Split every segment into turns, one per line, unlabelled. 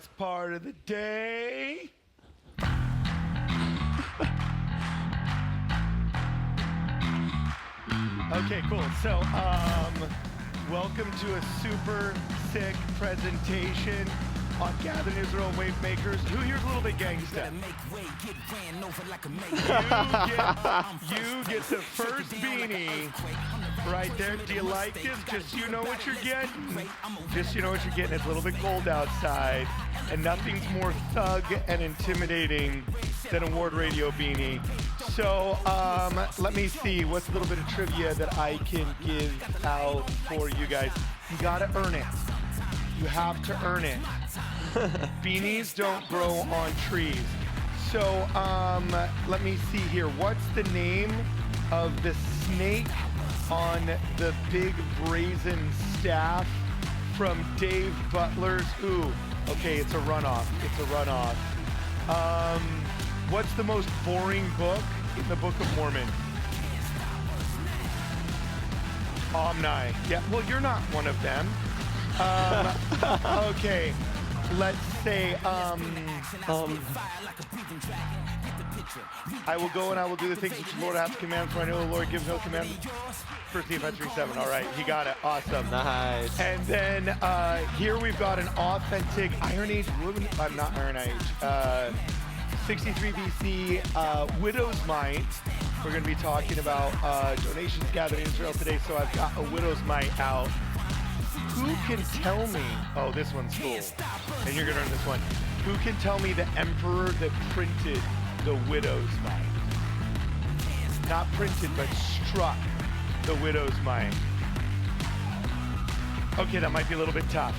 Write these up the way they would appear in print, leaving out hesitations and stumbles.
best part of the day. Okay, cool. So, welcome to a super sick presentation on Gathering Israel Wave Makers. Who here's a little bit gangsta? You get the first beanie right there. Do you like this? Just so you know what you're getting. Just so you know what you're getting. It's a little bit cold outside, and nothing's more thug and intimidating than a Ward Radio beanie. So let me see. What's a little bit of trivia that I can give out for you guys? You gotta earn it. You have to earn it. Beanies don't grow on trees. So let me see here. What's the name of the snake on the big brazen staff from Dave Butler's? Ooh, okay, it's a runoff. It's a runoff. What's the most boring book in the Book of Mormon? Omni. Yeah, well, you're not one of them. Okay, let's say, I will go and I will do the things which the Lord hath commanded, for I know the Lord gives no command. 1 Nephi 3:7. All right, he got it. Awesome.
Nice.
And then here we've got an authentic Iron Age woman. Not Iron Age. 63 BC widow's mite. We're going to be talking about donations gathered in Israel today. So I've got a widow's mite out. Who can tell me? Oh, this one's cool. And you're going to earn this one. Who can tell me the emperor that printed the widow's mite? Not printed, but struck the widow's mite. Okay, that might be a little bit tough.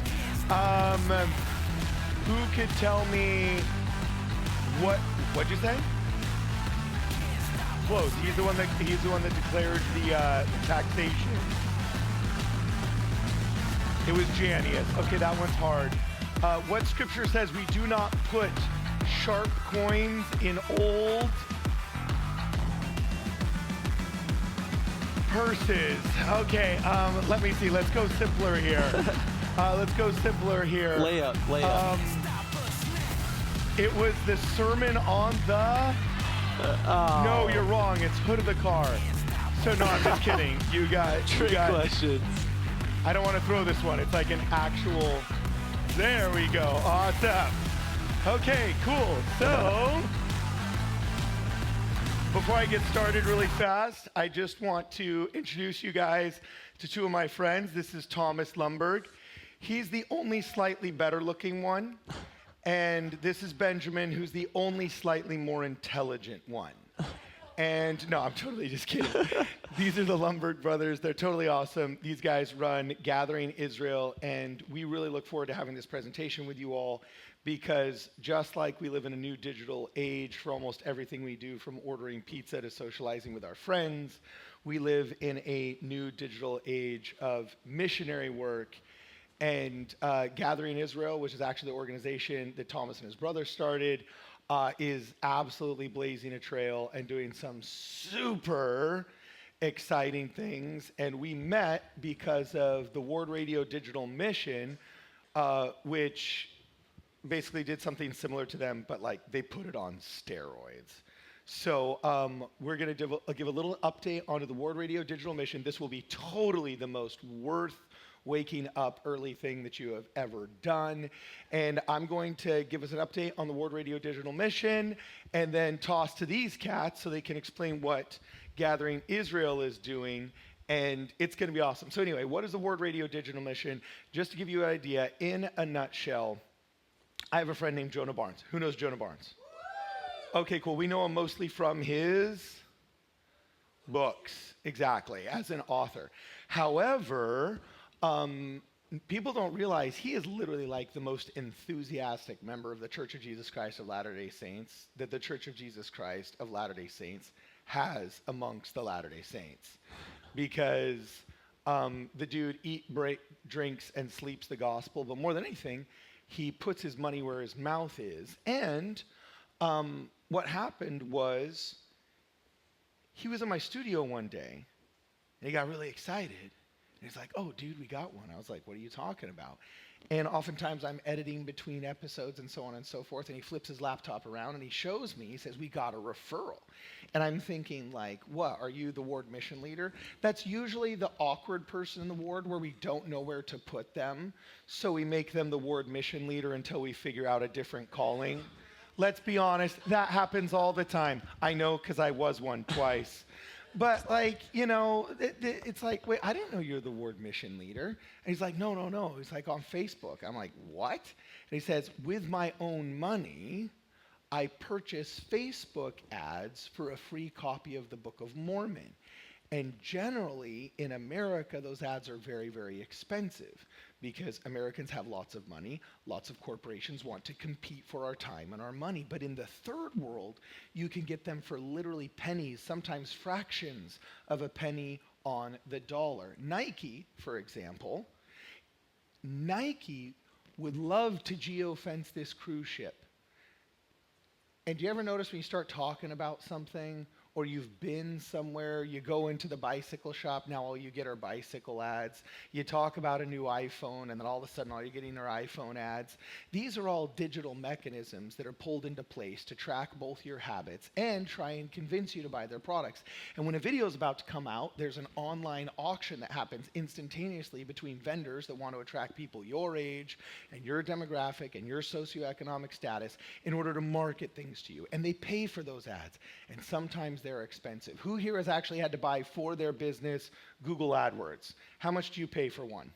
Who could tell me what'd you say? Close. He's the one that declared the taxation. It was Jannius. Okay, that one's hard. What scripture says we do not put sharp coins in old purses? Okay, let me see. Let's go simpler here.
Layup.
It was the Sermon on the... No, you're wrong. It's hood of the car. So no, I'm just kidding. You got
Trick questions.
I don't want to throw this one. It's like an actual... There we go. Awesome. Okay, cool. So, before I get started really fast, I just want to introduce you guys to two of my friends. This is Thomas Lumberg. He's the only slightly better looking one. And this is Benjamin, who's the only slightly more intelligent one. And no, I'm totally just kidding. These are the Lumberg brothers. They're totally awesome. These guys run Gathering Israel, and we really look forward to having this presentation with you all because just like we live in a new digital age for almost everything we do, from ordering pizza to socializing with our friends, we live in a new digital age of missionary work. And Gathering Israel, which is actually the organization that Thomas and his brother started, is absolutely blazing a trail and doing some super exciting things. And we met because of the Ward Radio Digital Mission, which basically did something similar to them, but like they put it on steroids. So we're going to give a little update onto the Ward Radio Digital Mission. This will be totally the most worth waking up early thing that you have ever done. And I'm going to give us an update on the Ward Radio Digital Mission and then toss to these cats so they can explain what Gathering Israel is doing. And it's going to be awesome. So anyway, what is the Ward Radio Digital Mission? Just to give you an idea, in a nutshell, I have a friend named Jonah Barnes. Who knows Jonah Barnes? Okay, cool. We know him mostly from his books, exactly, as an author. However, people don't realize he is literally like the most enthusiastic member of the Church of Jesus Christ of Latter-day Saints that the Church of Jesus Christ of Latter-day Saints has amongst the Latter-day Saints. Because the dude drinks, and sleeps the gospel, but more than anything, he puts his money where his mouth is. And what happened was he was in my studio one day, and he got really excited. And he's like, oh, dude, we got one. I was like, what are you talking about? And oftentimes I'm editing between episodes and so on and so forth, and he flips his laptop around and he shows me, he says, we got a referral. And I'm thinking like, what, are you the ward mission leader? That's usually the awkward person in the ward where we don't know where to put them. So we make them the ward mission leader until we figure out a different calling. Let's be honest, that happens all the time. I know because I was one twice. But like, you know, it's like, wait, I didn't know you're the ward mission leader. And he's like, no. He's like, on Facebook. I'm like, what? And he says, with my own money, I purchase Facebook ads for a free copy of the Book of Mormon. And generally, in America, those ads are very, very expensive because Americans have lots of money. Lots of corporations want to compete for our time and our money. But in the third world, you can get them for literally pennies, sometimes fractions of a penny on the dollar. Nike, for example, Nike would love to geofence this cruise ship. And do you ever notice when you start talking about something, or you've been somewhere, you go into the bicycle shop, now all you get are bicycle ads. You talk about a new iPhone, and then all of a sudden all you're getting are iPhone ads. These are all digital mechanisms that are pulled into place to track both your habits and try and convince you to buy their products. And when a video is about to come out, there's an online auction that happens instantaneously between vendors that want to attract people your age and your demographic and your socioeconomic status in order to market things to you. And they pay for those ads. And sometimes they're expensive. Who here has actually had to buy for their business Google AdWords? How much do you pay for one?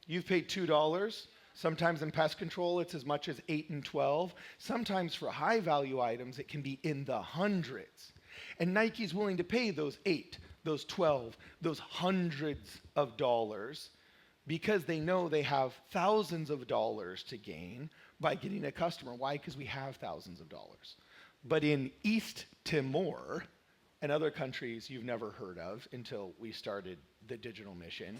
You've paid $2? Sometimes in pest control, it's as much as 8 and 12. Sometimes for high value items, it can be in the hundreds. And Nike's willing to pay those 8, those 12, those hundreds of dollars because they know they have thousands of dollars to gain by getting a customer. Why? Because we have thousands of dollars. But in East Timor and other countries you've never heard of until we started the digital mission,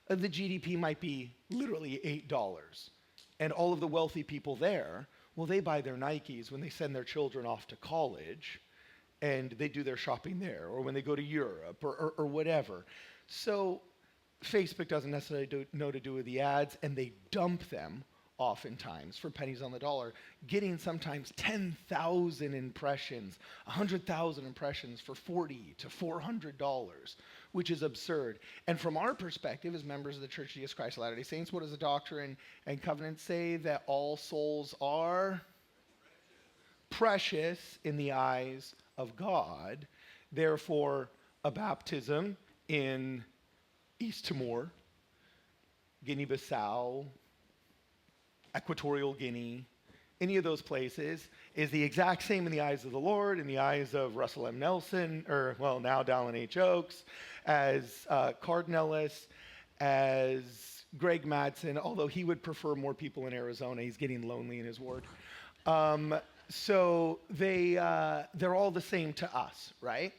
the GDP might be literally $8. And all of the wealthy people there, well, they buy their Nikes when they send their children off to college, and they do their shopping there, or when they go to Europe, or whatever. So Facebook doesn't necessarily know to do with the ads, and they dump them oftentimes for pennies on the dollar, getting sometimes 10,000 impressions, 100,000 impressions for $40 to $400, which is absurd. And from our perspective as members of the Church of Jesus Christ of Latter-day Saints, what does the Doctrine and Covenants say? That all souls are precious in the eyes of God. Therefore, a baptism in East Timor, Guinea-Bissau, Equatorial Guinea, any of those places, is the exact same in the eyes of the Lord, in the eyes of Russell M. Nelson, or, well, now Dallin H. Oaks, as Cardinellis, as Greg Madsen, although he would prefer more people in Arizona. He's getting lonely in his ward. So they're all the same to us, right?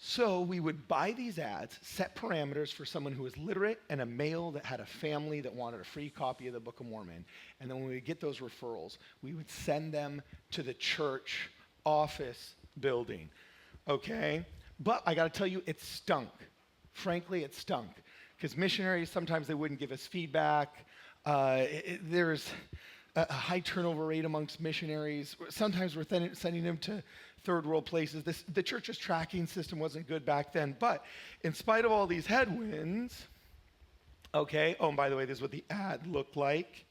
So we would buy these ads, set parameters for someone who was literate and a male that had a family that wanted a free copy of the Book of Mormon. And then when we get those referrals, we would send them to the church office building, okay? But I gotta tell you, it stunk. Frankly, it stunk. Because missionaries, sometimes they wouldn't give us feedback. There's a high turnover rate amongst missionaries. Sometimes we're sending them to third world places. The church's tracking system wasn't good back then. But in spite of all these headwinds, okay, oh, and by the way, this is what the ad looked like.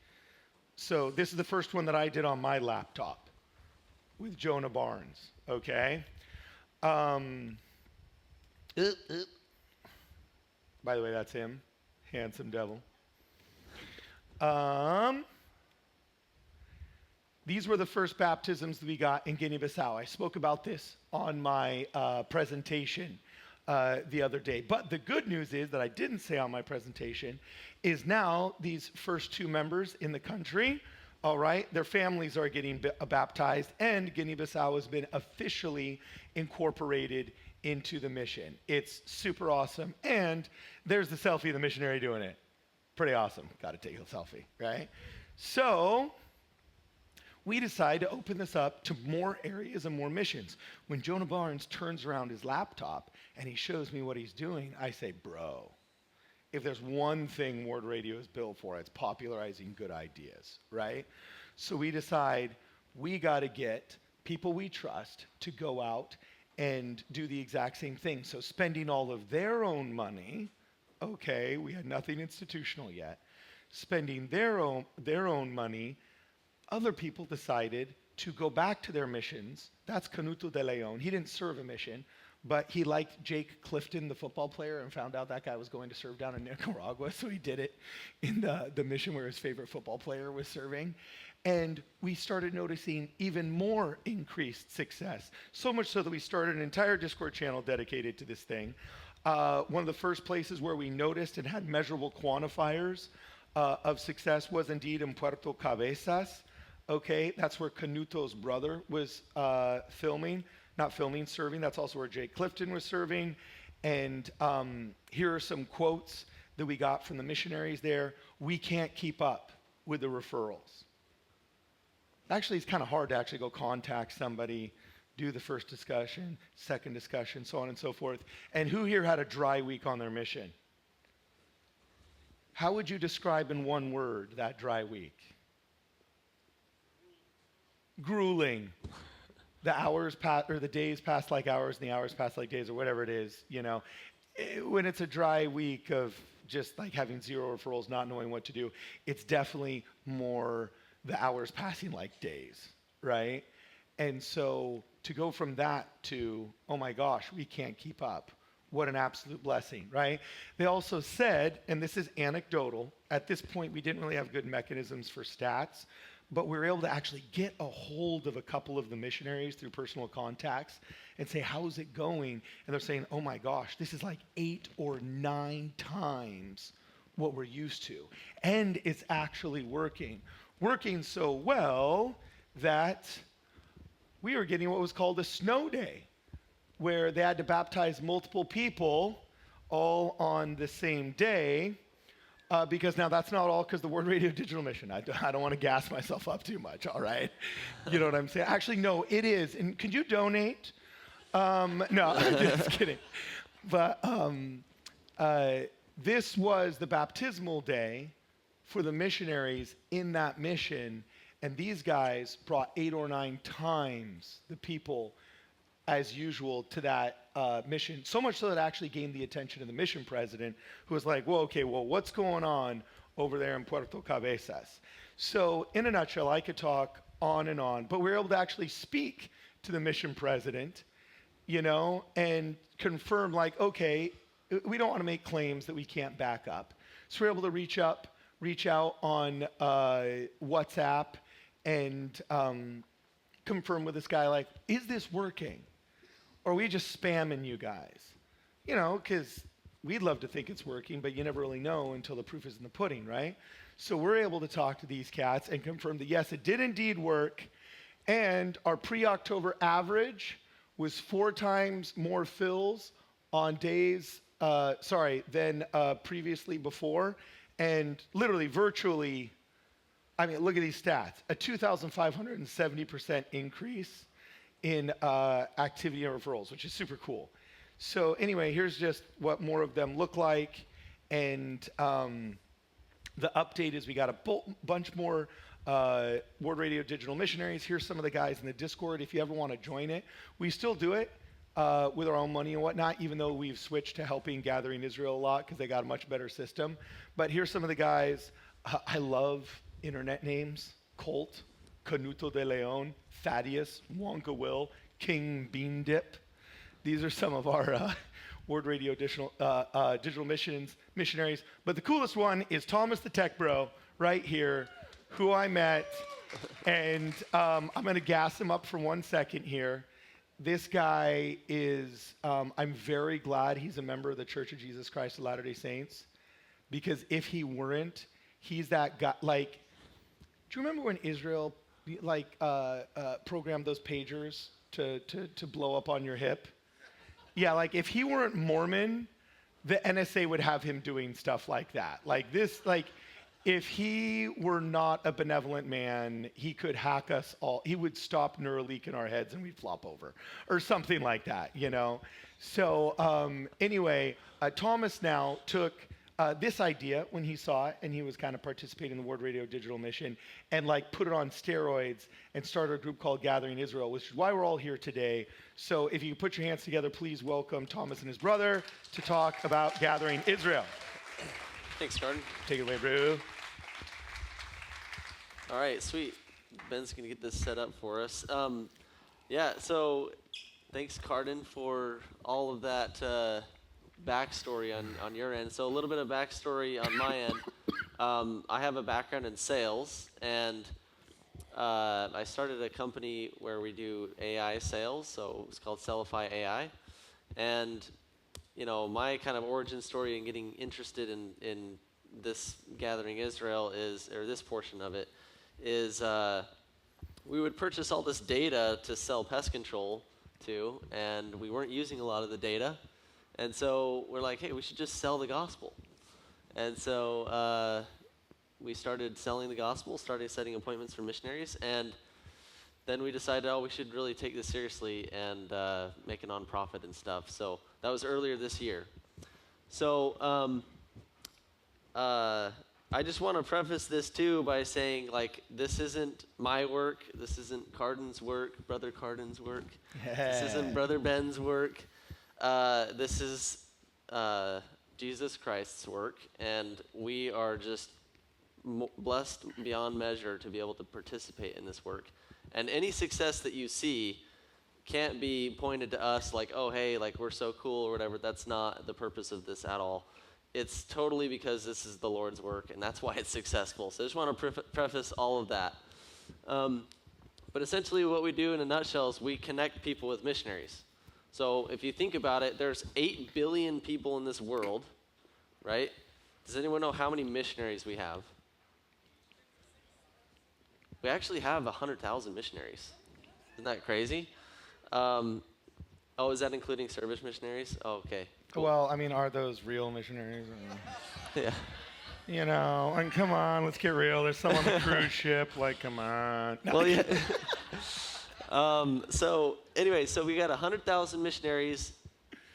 So this is the first one that I did on my laptop with Jonah Barnes, okay? By the way, that's him, handsome devil. These were the first baptisms that we got in Guinea-Bissau. I spoke about this on my presentation the other day. But the good news is that I didn't say on my presentation is now these first 2 members in the country, all right, their families are getting baptized, and Guinea-Bissau has been officially incorporated into the mission. It's super awesome. And there's the selfie of the missionary doing it. Pretty awesome. Got to take a selfie, right? So we decide to open this up to more areas and more missions. When Jonah Barnes turns around his laptop and he shows me what he's doing, I say, bro, if there's one thing Ward Radio is built for, it's popularizing good ideas, right? So we decide we got to get people we trust to go out and do the exact same thing. So spending all of their own money, okay, we had nothing institutional yet, spending their own money, other people decided to go back to their missions. That's Canuto de Leon. He didn't serve a mission, but he liked Jake Clifton, the football player, and found out that guy was going to serve down in Nicaragua, so he did it in the mission where his favorite football player was serving. And we started noticing even more increased success, so much so that we started an entire Discord channel dedicated to this thing. One of the first places where we noticed and had measurable quantifiers of success was indeed in Puerto Cabezas. Okay, that's where Canuto's brother was serving. That's also where Jake Clifton was serving. And here are some quotes that we got from the missionaries there. We can't keep up with the referrals. Actually, it's kind of hard to actually go contact somebody, do the first discussion, second discussion, so on and so forth. And who here had a dry week on their mission? How would you describe in one word that dry week? Grueling. The days pass like hours, and the hours pass like days, or whatever it is, you know. When it's a dry week of just like having zero referrals, not knowing what to do, it's definitely more the hours passing like days, right? And so to go from that to, oh my gosh, we can't keep up. What an absolute blessing, right? They also said, and this is anecdotal, at this point we didn't really have good mechanisms for stats, but we were able to actually get a hold of a couple of the missionaries through personal contacts and say, how's it going? And they're saying, oh my gosh, this is like 8 or 9 times what we're used to. And it's actually working. Working so well that we were getting what was called a snow day, where they had to baptize multiple people all on the same day, because now that's not all because the Word Radio Digital Mission. I don't want to gas myself up too much, all right? You know what I'm saying? Actually, no, it is. And could you donate? No, I'm just kidding. But this was the baptismal day for the missionaries in that mission, and these guys brought 8 or 9 times the people as usual to that mission, so much so that it actually gained the attention of the mission president, who was like, well, okay, well, what's going on over there in Puerto Cabezas? So in a nutshell, I could talk on and on, but we were able to actually speak to the mission president, you know, and confirm, like, okay, we don't want to make claims that we can't back up. So we're able to reach out on WhatsApp and confirm with this guy, like, is this working? Or are we just spamming you guys? You know, because we'd love to think it's working, but you never really know until the proof is in the pudding, right? So we're able to talk to these cats and confirm that, yes, it did indeed work. And our pre-October average was 4 times more fills on days, than previously before. And literally, virtually, I mean, look at these stats. A 2,570% increase in activity and referrals, which is super cool. So anyway, here's just what more of them look like. And the update is we got a bunch more Word Radio Digital Missionaries. Here's some of the guys in the Discord if you ever want to join it. We still do it with our own money and whatnot, even though we've switched to helping Gathering Israel a lot because they got a much better system. But here's some of the guys. I love internet names. Colt, Canuto de Leon, Thaddeus, Wonka Will, King Bean Dip. These are some of our Word Radio digital missionaries. But the coolest one is Thomas the Tech Bro right here, who I met. And I'm going to gas him up for 1 second here. This guy is, I'm very glad he's a member of the Church of Jesus Christ of Latter-day Saints, because if he weren't, he's that guy. Like, do you remember when Israel programmed those pagers to blow up on your hip? Yeah, like if he weren't Mormon, the NSA would have him doing stuff like that. Like this, like if he were not a benevolent man, he could hack us all. He would stop Neuralink in our heads and we'd flop over or something like that, you know? So anyway, Thomas now took this idea when he saw it, and he was kind of participating in the Word Radio Digital Mission, and like put it on steroids and started a group called Gathering Israel, which is why we're all here today. So if you put your hands together, please welcome Thomas and his brother to talk about Gathering Israel.
Thanks, Carden.
Take it away, bro.
All right, sweet. Ben's going to get this set up for us. Yeah, so thanks, Carden, for all of that backstory on your end. So a little bit of backstory on my end. I have a background in sales, and I started a company where we do AI sales, so it's called Sellify AI. And, you know, my kind of origin story in getting interested in this Gathering Israel is, or this portion of it, is we would purchase all this data to sell pest control to, and we weren't using a lot of the data. And so we're like, hey, we should just sell the gospel. And so we started selling the gospel, started setting appointments for missionaries, and then we decided, oh, we should really take this seriously and make a nonprofit and stuff. So that was earlier this year. So I just want to preface this too by saying, like, this isn't my work, this isn't Carden's work, Brother Carden's work, this isn't Brother Ben's work. This is Jesus Christ's work, and we are just blessed beyond measure to be able to participate in this work. And any success that you see can't be pointed to us like, oh, hey, like, we're so cool or whatever. That's not the purpose of this at all. It's totally because this is the Lord's work, and that's why it's successful. So I just want to preface all of that. But essentially what we do in a nutshell is we connect people with missionaries. So if you think about it, there's 8 billion people in this world, right? Does anyone know how many missionaries we have? We actually have 100,000 missionaries. Isn't that crazy? Oh, is that including service missionaries? Oh, okay. Cool.
Well, I mean, are those real missionaries?
Yeah.
You know, and come on, let's get real. There's some on the cruise ship. Like, come on. No.
Well, yeah. So anyway, so we got 100,000 missionaries,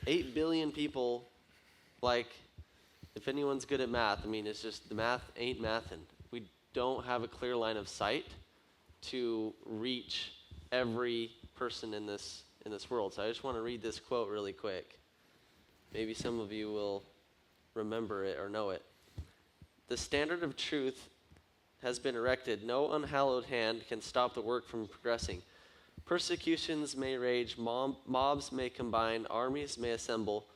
8 billion people. Like, if anyone's good at math, I mean, it's just the math ain't mathin'. We don't have a clear line of sight to reach every person in this world. So I just want to read this quote really quick. Maybe some of you will remember it or know it. The standard of truth has been erected. No unhallowed hand can stop the work from progressing. Persecutions may rage, mobs may combine, armies may assemble,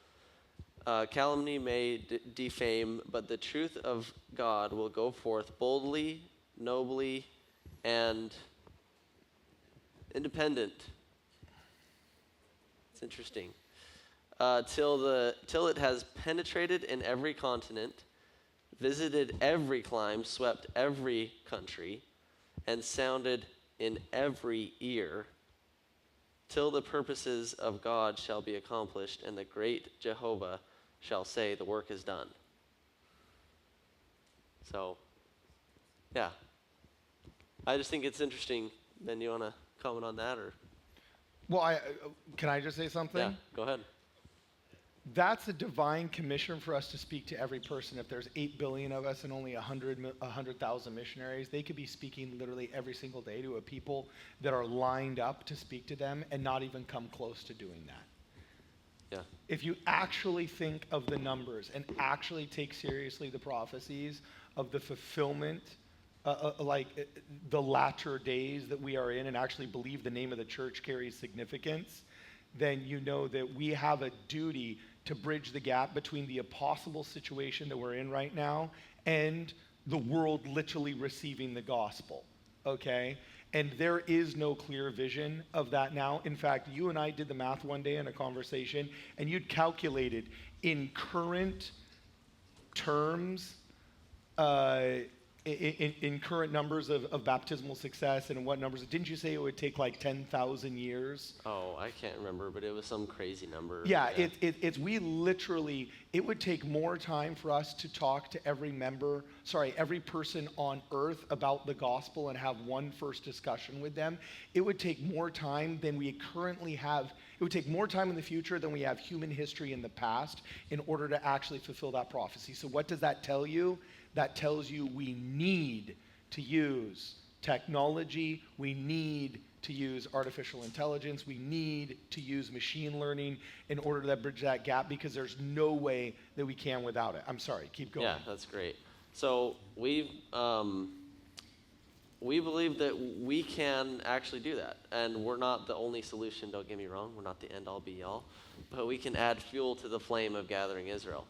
calumny may defame, but the truth of God will go forth boldly, nobly, and independent. It's interesting. Till it has penetrated in every continent, visited every clime, swept every country, and sounded in every ear, till the purposes of God shall be accomplished, and the great Jehovah shall say, the work is done. So, yeah. I just think it's interesting. Ben, you want to comment on that? Or?
Well, can I just say something?
Yeah, go ahead.
That's a divine commission for us to speak to every person. If there's 8 billion of us and only 100,000 missionaries, they could be speaking literally every single day to a people that are lined up to speak to them and not even come close to doing that.
Yeah.
If you actually think of the numbers and actually take seriously the prophecies of the fulfillment, like the latter days that we are in, and actually believe the name of the church carries significance, then you know that we have a duty to bridge the gap between the impossible situation that we're in right now and the world literally receiving the gospel, okay? And there is no clear vision of that now. In fact, you and I did the math one day in a conversation, and you'd calculated in current terms, in current numbers of baptismal success and in what numbers? Didn't you say it would take like 10,000 years?
Oh, I can't remember, but it was some crazy number.
Yeah, it's we literally, it would take more time for us to talk to every person on earth about the gospel and have one first discussion with them. It would take more time than we currently have. It would take more time in the future than we have human history in the past in order to actually fulfill that prophecy. So what does that tell you? That tells you we need to use technology. We need to use artificial intelligence. We need to use machine learning in order to bridge that gap, because there's no way that we can without it. I'm sorry, keep going.
Yeah, that's great. So we believe that we can actually do that, and we're not the only solution. Don't get me wrong; we're not the end-all, be-all, but we can add fuel to the flame of gathering Israel.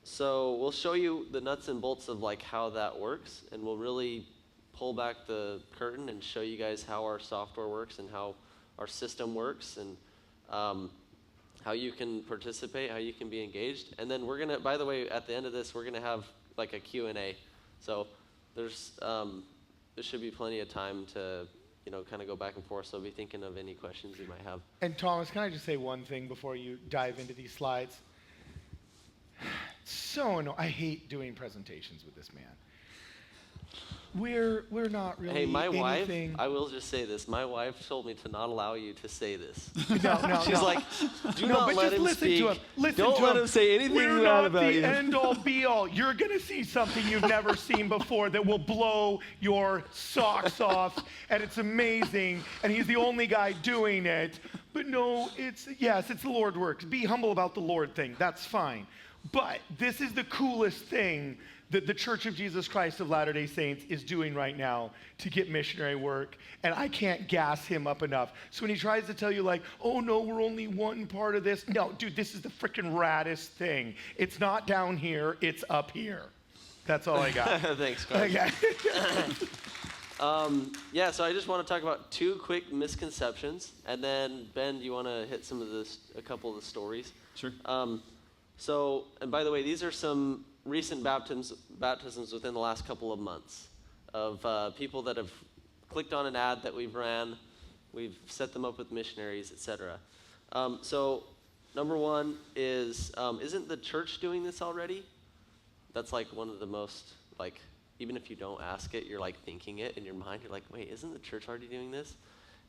So we'll show you the nuts and bolts of like how that works, and we'll really pull back the curtain and show you guys how our software works and how our system works, and how you can participate, how you can be engaged. And then we're gonna, by the way, at the end of this, we're gonna have like a Q&A. So there's there should be plenty of time to kind of go back and forth. So be thinking of any questions you might have.
And Thomas, can I just say one thing before you dive into these slides? So annoying. I hate doing presentations with this man. We're not really
Hey, my
anything.
wife, I will just say this. My wife told me to not allow you to say this.
No,
She's like, do not
but
let
just
him
listen
speak.
to him. Listen
Don't
to
let
him.
him say anything
We're
bad
not
about
the
you.
end all be all. You're gonna see something you've never seen before that will blow your socks off, and it's amazing. And he's the only guy doing it. But no, it's the Lord works. Be humble about the Lord thing. That's fine. But this is the coolest thing that the Church of Jesus Christ of Latter-day Saints is doing right now to get missionary work, and I can't gas him up enough. So when he tries to tell you like, oh no, we're only one part of this. No, dude, this is the freaking raddest thing. It's not down here, it's up here. That's all I got.
Thanks, Carl.
Okay.
Yeah, so I just want to talk about two quick misconceptions, and then Ben, do you want to hit a couple of the stories?
Sure.
So, and by the way, these are some recent baptisms within the last couple of months of people that have clicked on an ad that we've ran. We've set them up with missionaries, etc. So, number one is, isn't the church doing this already? That's like one of the most, like, even if you don't ask it, you're like thinking it in your mind. You're like, wait, isn't the church already doing this?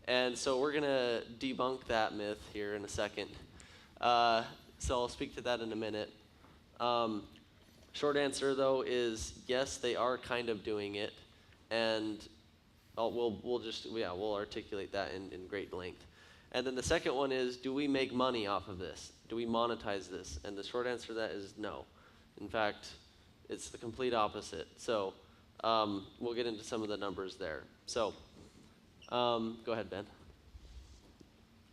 And so we're going to debunk that myth here in a second. So I'll speak to that in a minute. Short answer, though, is yes, they are kind of doing it, and we'll articulate that in great length. And then the second one is, do we make money off of this? Do we monetize this? And the short answer to that is no. In fact, it's the complete opposite. So we'll get into some of the numbers there. So go ahead, Ben.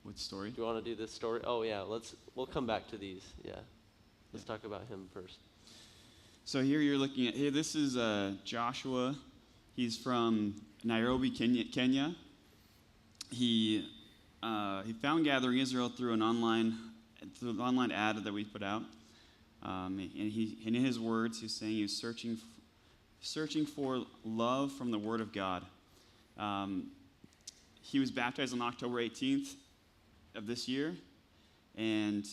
What story?
Do you want to do this story? Oh yeah, we'll come back to these. Yeah, let's talk about him first.
So here you're looking at, this is Joshua. He's from Nairobi, Kenya. He found Gathering Israel through an online ad that we put out. And in his words, he's saying he was searching for love from the Word of God. He was baptized on October 18th of this year, and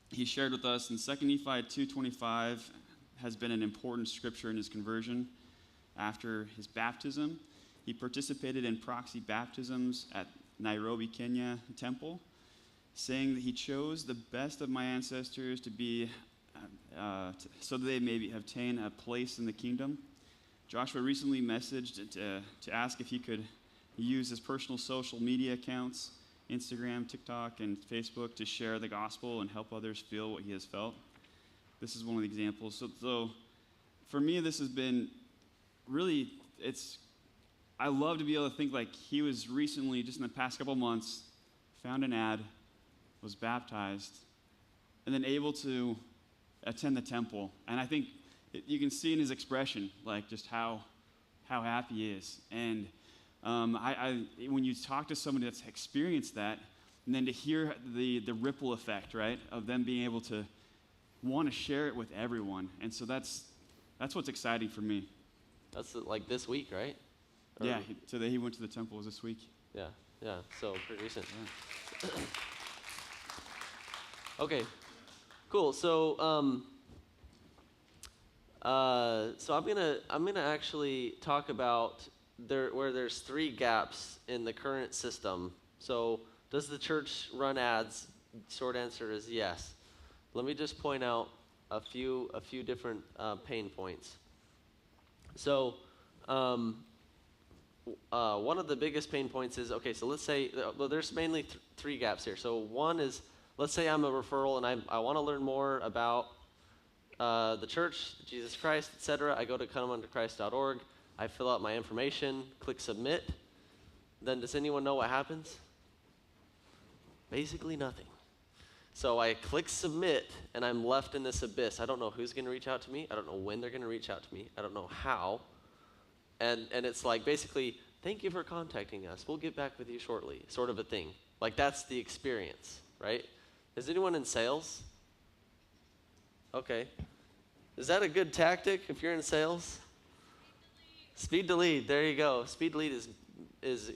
he shared with us in 2 Nephi 2:25 has been an important scripture in his conversion. After his baptism, he participated in proxy baptisms at Nairobi, Kenya temple, saying that he chose the best of my ancestors to be, so that they may obtain a place in the kingdom. Joshua recently messaged to ask if he could use his personal social media accounts, Instagram, TikTok, and Facebook, to share the gospel and help others feel what he has felt. This is one of the examples. So for me, this has been really, I love to be able to think like he was recently, just in the past couple months, found an ad, was baptized, and then able to attend the temple. And I think you can see in his expression, like just how happy he is. And when you talk to somebody that's experienced that, and then to hear the ripple effect, right, of them being able to want to share it with everyone. And so that's that's what's exciting for me.
That's like this week, right? Or-
Yeah, today he went to the temple was this week.
Yeah, yeah. So pretty recent.
Yeah.
Okay, cool. So I'm gonna actually talk about where there's 3 gaps in the current system. So does the church run ads? Short answer is yes. Let me just point out a few different pain points. So one of the biggest pain points is, okay, so let's say, well, there's mainly 3 gaps here. So one is, let's say I'm a referral and I want to learn more about the church, Jesus Christ, etc. I go to comeunderchrist.org. I fill out my information, click submit. Then does anyone know what happens? Basically nothing. So I click submit, and I'm left in this abyss. I don't know who's going to reach out to me. I don't know when they're going to reach out to me. I don't know how. And it's like, basically, thank you for contacting us. We'll get back with you shortly, sort of a thing. Like, that's the experience, right? Is anyone in sales? Okay. Is that a good tactic if you're in sales? Speed to lead. There you go. Speed to lead is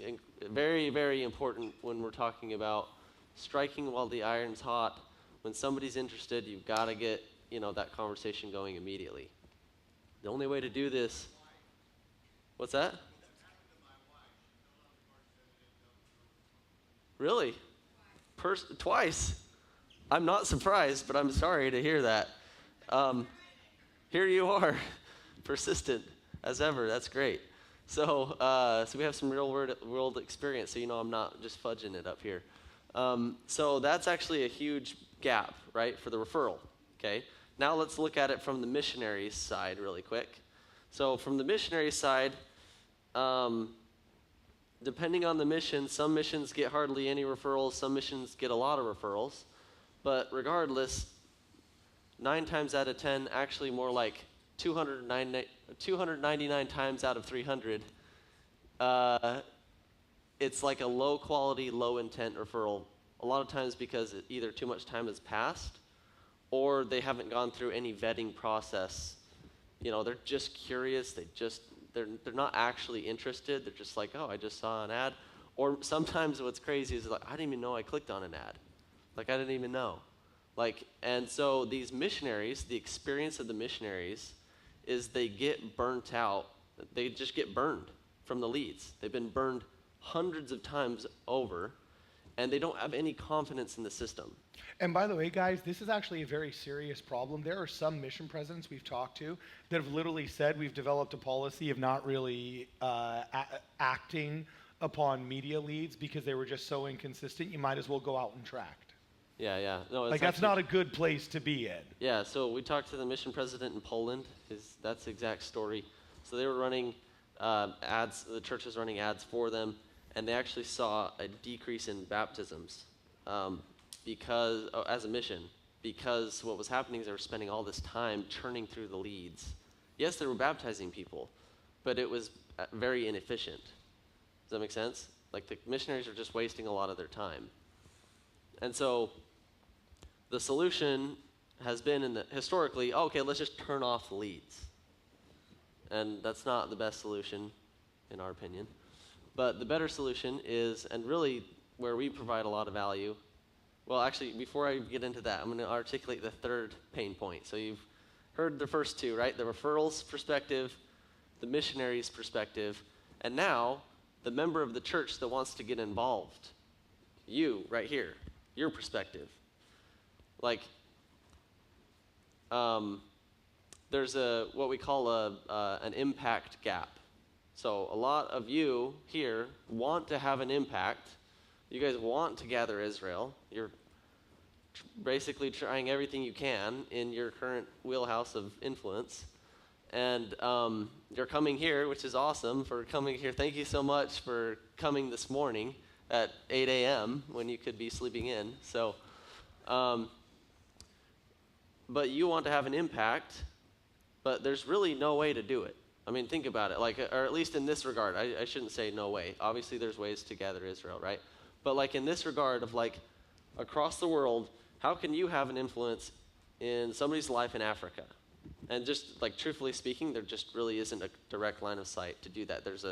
very, very important when we're talking about striking while the iron's hot. When somebody's interested, you've got to get, that conversation going immediately. The only way to do this. What's that? Really? Twice? I'm not surprised, but I'm sorry to hear that. Here you are, persistent as ever. That's great. So we have some real world experience, so I'm not just fudging it up here. So that's actually a huge gap, right, for the referral, okay? Now let's look at it from the missionaries' side really quick. So from the missionary side, depending on the mission, some missions get hardly any referrals, some missions get a lot of referrals. But regardless, 9 times out of 10, actually more like 299 times out of 300, it's like a low quality, low intent referral. A lot of times because either too much time has passed or they haven't gone through any vetting process. They're just curious. They're not actually interested. They're just like, oh, I just saw an ad. Or sometimes what's crazy is like, I didn't even know I clicked on an ad. Like, I didn't even know. And so these missionaries, the experience of the missionaries is they get burnt out. They just get burned from the leads. They've been burned hundreds of times over, and they don't have any confidence in the system.
And by the way, guys, this is actually a very serious problem. There are some mission presidents we've talked to that have literally said we've developed a policy of not really acting upon media leads because they were just so inconsistent. You might as well go out and tract.
Yeah. No,
that's not a good place to be in.
Yeah, so we talked to the mission president in Poland. That's the exact story. So they were running ads, the church was running ads for them, and they actually saw a decrease in baptisms as a mission, because what was happening is they were spending all this time churning through the leads. Yes, they were baptizing people, but it was very inefficient. Does that make sense? Like, the missionaries are just wasting a lot of their time. And so the solution has been historically, okay, let's just turn off the leads. And that's not the best solution, in our opinion. But the better solution is, and really where we provide a lot of value, well, actually, before I get into that, I'm going to articulate the third pain point. So you've heard the first 2, right? The referrals perspective, the missionaries perspective, and now the member of the church that wants to get involved. You, right here, your perspective. Like, there's what we call an impact gap. So a lot of you here want to have an impact. You guys want to gather Israel. You're basically trying everything you can in your current wheelhouse of influence. And you're coming here, which is awesome for coming here. Thank you so much for coming this morning at 8 a.m. when you could be sleeping in. So, but you want to have an impact, but there's really no way to do it. I mean, think about it, or at least in this regard. I shouldn't say no way. Obviously, there's ways to gather Israel, right? But in this regard of across the world, how can you have an influence in somebody's life in Africa? And just like truthfully speaking, there just really isn't a direct line of sight to do that. There's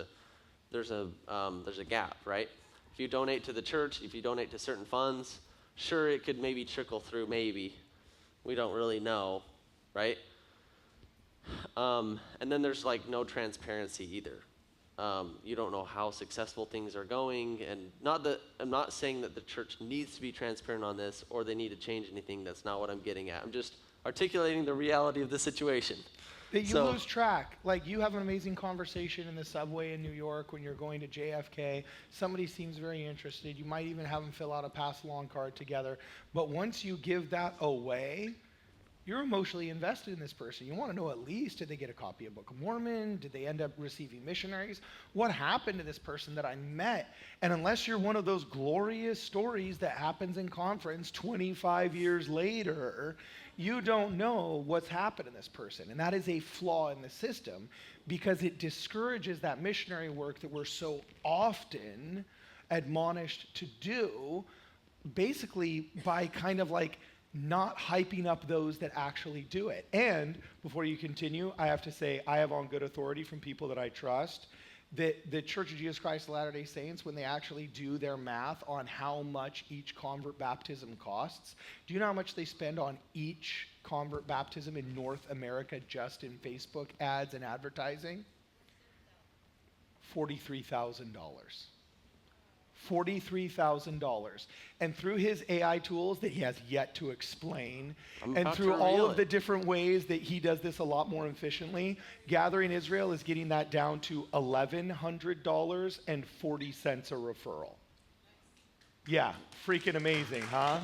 a gap, right? If you donate to the church, if you donate to certain funds, sure, it could maybe trickle through, maybe. We don't really know, right? And then there's like no transparency either. You don't know how successful things are going, and I'm not saying that the church needs to be transparent on this or they need to change anything. That's not what I'm getting at. I'm just articulating the reality of the situation.
That you lose track. Like, you have an amazing conversation in the subway in New York when you're going to JFK. Somebody seems very interested. You might even have them fill out a pass-along card together. But once you give that away, you're emotionally invested in this person. You want to know at least, did they get a copy of Book of Mormon? Did they end up receiving missionaries? What happened to this person that I met? And unless you're one of those glorious stories that happens in conference 25 years later, you don't know what's happened to this person. And that is a flaw in the system, because it discourages that missionary work that we're so often admonished to do, basically by kind of like not hyping up those that actually do it. And before you continue, I have to say, I have on good authority from people that I trust that the Church of Jesus Christ of Latter-day Saints, when they actually do their math on how much each convert baptism costs, do you know how much they spend on each convert baptism in North America just in Facebook ads and advertising? $43,000. $43,000. And through his AI tools that he has yet to explain, and through all of the different ways that he does this a lot more efficiently, Gathering Israel is getting that down to $1,100 and 40 cents a referral. Yeah, freaking amazing, huh?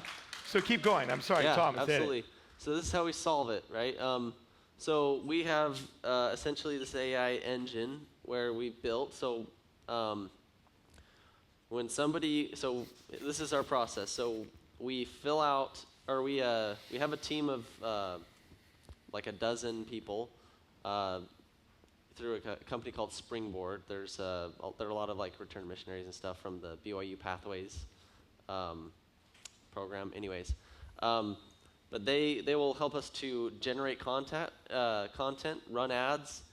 So keep going. I'm sorry,
yeah,
Thomas.
Absolutely. So this is how we solve it, right? So we have essentially this AI engine where we built. So when so this is our process. So we fill out, or we have a team of like a dozen people through a company called Springboard. There are a lot of like return missionaries and stuff from the BYU Pathways program. Anyways, but they will help us to generate content, run ads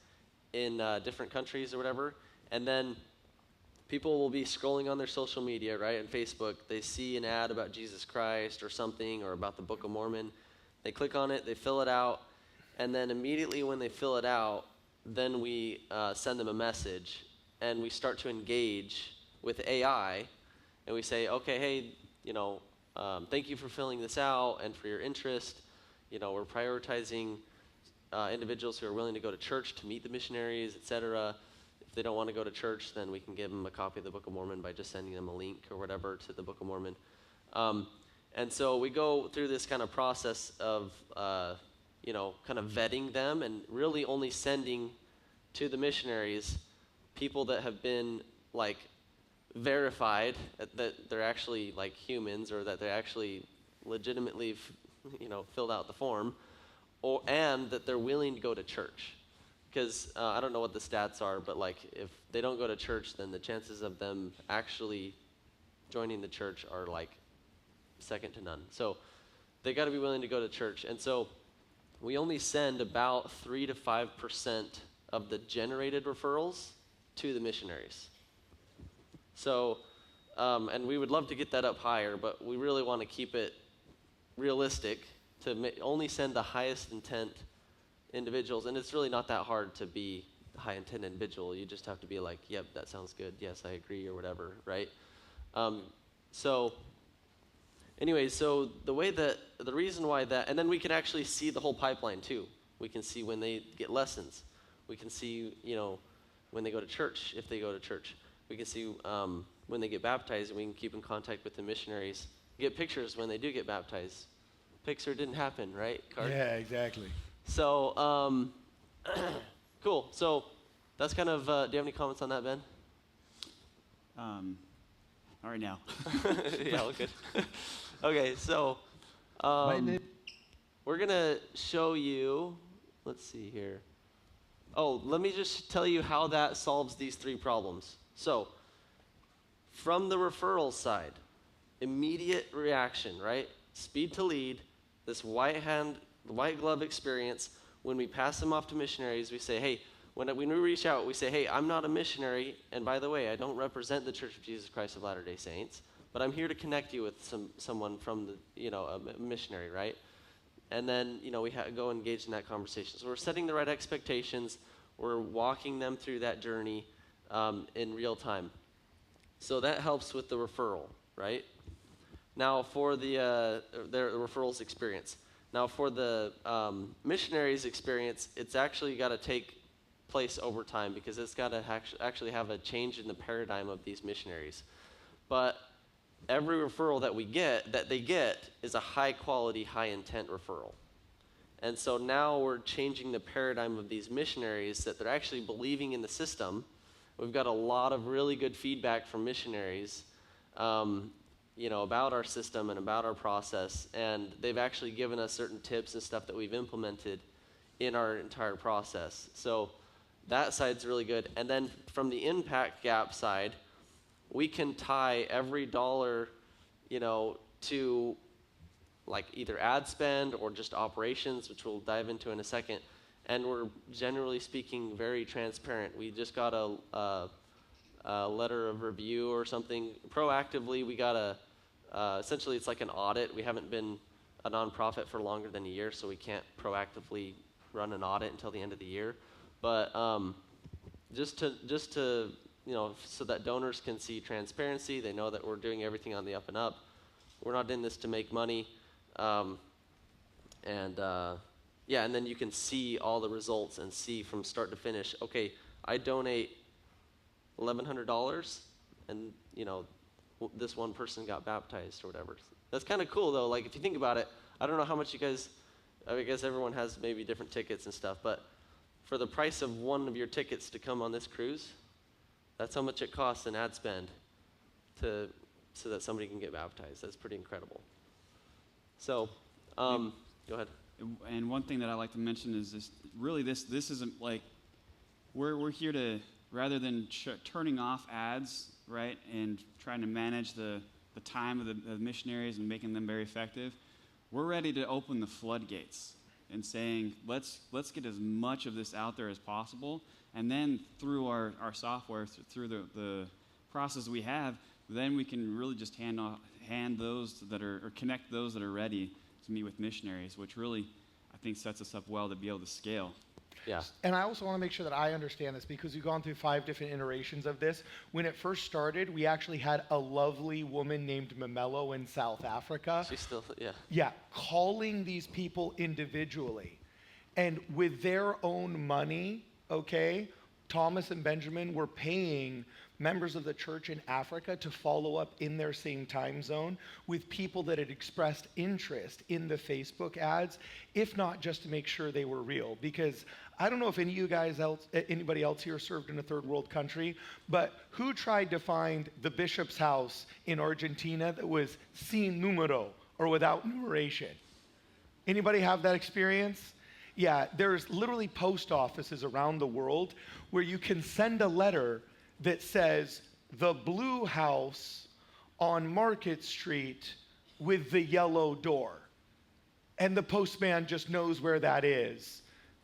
in different countries or whatever, and then people will be scrolling on their social media, right, on Facebook. They see an ad about Jesus Christ or something, or about the Book of Mormon. They click on it, they fill it out, and then immediately when they fill it out, then we send them a message, and we start to engage with AI, and we say, okay, hey, thank you for filling this out and for your interest. We're prioritizing individuals who are willing to go to church to meet the missionaries, etc. If they don't want to go to church, then we can give them a copy of the Book of Mormon by just sending them a link or whatever to the Book of Mormon. And so we go through this kind of process of, kind of vetting them and really only sending to the missionaries people that have been, like, verified that they're actually, like, humans, or that they actually legitimately, filled out the form, and that they're willing to go to church. Because I don't know what the stats are, but like if they don't go to church, then the chances of them actually joining the church are like second to none. So they got to be willing to go to church. And so we only send about 3 to 5% of the generated referrals to the missionaries. So, and we would love to get that up higher, but we really want to keep it realistic to only send the highest intent individuals. And it's really not that hard to be a high intent individual. You just have to be like, yep, that sounds good. Yes, I agree, or whatever, right? So the reason why that, and then we can actually see the whole pipeline too. We can see when they get lessons. We can see, when they go to church, if they go to church. We can see when they get baptized, and we can keep in contact with the missionaries. Get pictures when they do get baptized. Picture didn't happen, right, Carter?
Yeah, exactly.
So, cool. So that's kind of, do you have any comments on that, Ben?
All right now.
Yeah, all good. Okay, so we're going to show you, let's see here. Oh, let me just tell you how that solves these 3 problems. So from the referral side, immediate reaction, right? Speed to lead, this white glove experience. when we pass them off to missionaries, we say, hey, when we reach out, we say, hey, I'm not a missionary, and by the way, I don't represent the Church of Jesus Christ of Latter-day Saints, but I'm here to connect you with someone from the, a missionary, right? And then, we go engage in that conversation. So we're setting the right expectations. We're walking them through that journey in real time. So that helps with the referral, right? Now for the referrals experience. Now for the missionaries experience, it's actually got to take place over time because it's got to actually have a change in the paradigm of these missionaries. But every referral that they get is a high quality, high intent referral. And so now we're changing the paradigm of these missionaries that they're actually believing in the system. We've got a lot of really good feedback from missionaries, about our system and about our process. And they've actually given us certain tips and stuff that we've implemented in our entire process. So that side's really good. And then from the impact gap side, we can tie every dollar, to like either ad spend or just operations, which we'll dive into in a second. And we're generally speaking very transparent. We just got a letter of review or something. Proactively, we got essentially it's like an audit. We haven't been a nonprofit for longer than a year, so we can't proactively run an audit until the end of the year. But just to so that donors can see transparency, they know that we're doing everything on the up and up. We're not in this to make money. And then you can see all the results and see from start to finish, okay, I donate $1,100 and, this one person got baptized or whatever. That's kind of cool though. Like if you think about it, I don't know how much I guess everyone has maybe different tickets and stuff, but for the price of one of your tickets to come on this cruise, that's how much it costs in ad spend so that somebody can get baptized. That's pretty incredible. So, go ahead.
And one thing that I like to mention is this isn't like, we're here to, rather than turning off ads, right, and trying to manage the time of the missionaries and making them very effective, we're ready to open the floodgates and saying, let's get as much of this out there as possible, and then through our software, through the process we have, then we can really just hand those that are, or connect those that are ready to meet with missionaries, which really, I think, sets us up well to be able to scale.
Yeah.
And I also want to make sure that I understand this because we've gone through 5 different iterations of this. When it first started, we actually had a lovely woman named Mamelo in South Africa.
She's still, yeah.
Yeah, calling these people individually. And with their own money, okay, Thomas and Benjamin were paying members of the church in Africa to follow up in their same time zone with people that had expressed interest in the Facebook ads, if not just to make sure they were real. Because I don't know if anybody else here served in a third world country, but who tried to find the bishop's house in Argentina that was sin numero or without numeration? Anybody have that experience? Yeah, there's literally post offices around the world where you can send a letter that says, the blue house on Market Street with the yellow door. And the postman just knows where that is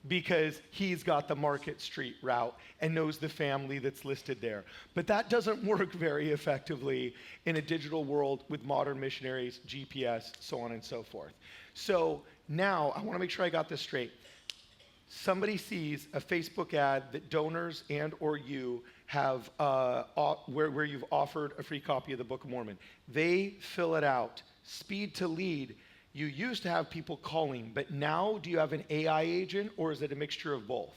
because he's got the Market Street route and knows the family that's listed there. But that doesn't work very effectively in a digital world with modern missionaries, GPS, so on and so forth. So now I want to make sure I got this straight. Somebody sees a Facebook ad that donors and or you have where you've offered a free copy of the Book of Mormon. They fill it out. Speed to lead. You used to have people calling, but now do you have an AI agent or is it a mixture of both?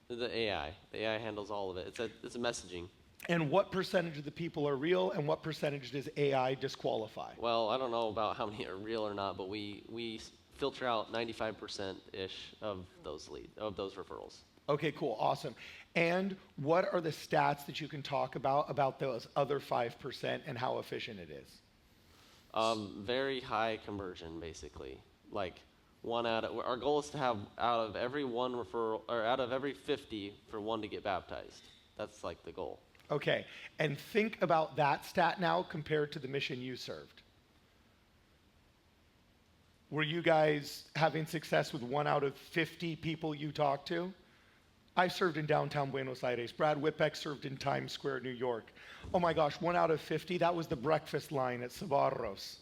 The AI. The AI handles all of it. It's a messaging.
And what percentage of the people are real and what percentage does AI disqualify?
Well, I don't know about how many are real or not, but we filter out 95%-ish of those those referrals.
Okay, cool, awesome. And what are the stats that you can talk about those other 5% and how efficient it is?
Very high conversion, basically. Like our goal is to have out of every one referral, or out of every 50 for one to get baptized. That's like the goal.
Okay, and think about that stat now compared to the mission you served. Were you guys having success with 1 out of 50 people you talked to? I served in downtown Buenos Aires. Brad Whitbeck served in Times Square, New York. Oh my gosh, 1 out of 50, that was the breakfast line at Sabarros.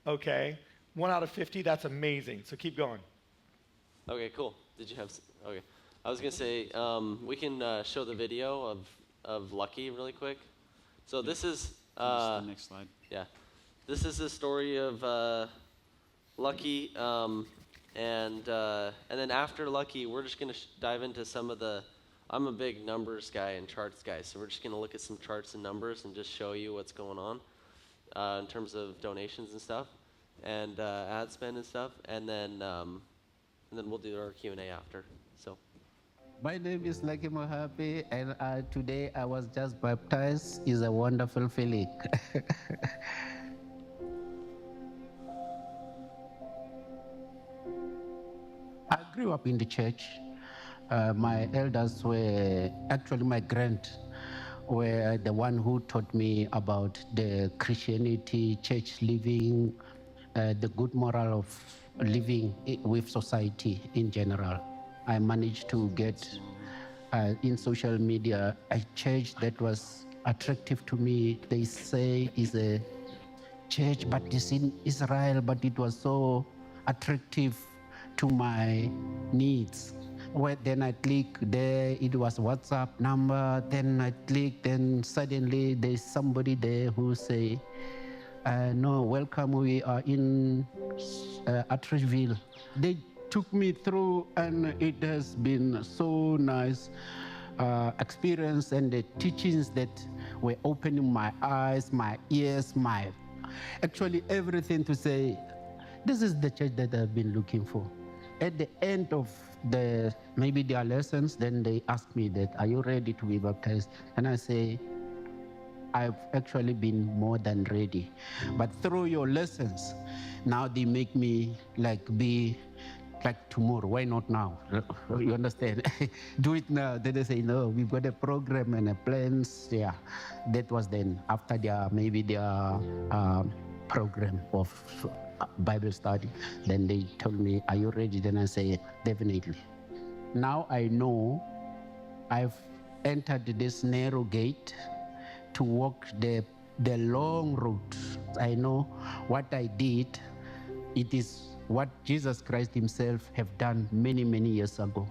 Okay? 1 out of 50, that's amazing. So keep going.
Okay, cool. Did you have? Okay, I was gonna say we can show the video of Lucky really quick. So this is
Just the next slide.
yeah, this is the story of Lucky, and then after Lucky, we're just gonna dive into some of the. I'm a big numbers guy and charts guy, so we're just gonna look at some charts and numbers and just show you what's going on in terms of donations and stuff, and ad spend and stuff, and then we'll do our Q&A after. So.
My name is Lucky Mohapi, and today I was just baptized. It's a wonderful feeling. I grew up in the church. My elders were actually my were the one who taught me about the Christianity, church living, the good moral of living with society in general. I managed to get in social media a church that was attractive to me. They say is a church, but it's in Israel, but it was so attractive to my needs. Well, then I click there, it was WhatsApp number, then I click, then suddenly there's somebody there who say, no, welcome, we are in Atteridgeville. They took me through, and it has been so nice experience, and the teachings that were opening my eyes, my ears, actually everything to say, this is the church that I've been looking for. At the end of maybe their lessons, then they ask me that, are you ready to be baptized? And I say, I've actually been more than ready. But through your lessons, now they make me be like tomorrow. Why not now? You understand? Do it now. Then they say, no, we've got a program and a plans. Yeah, that was then after their program of Bible study. Then they told me, are you ready? Then I say, definitely. Now I know I've entered this narrow gate to walk the long road. I know what I did. It is what Jesus Christ himself have done many, many years ago.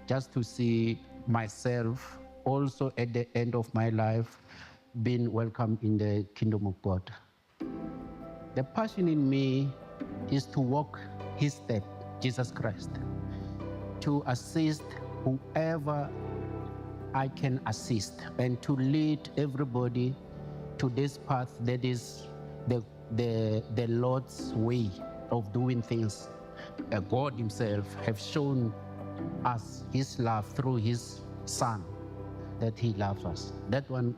Just to see myself also at the end of my life being welcomed in the kingdom of God. The passion in me is to walk his step, Jesus Christ, to assist whoever I can assist, and to lead everybody to this path that is the Lord's way of doing things. God himself have shown us his love through his son, that he loves us. That one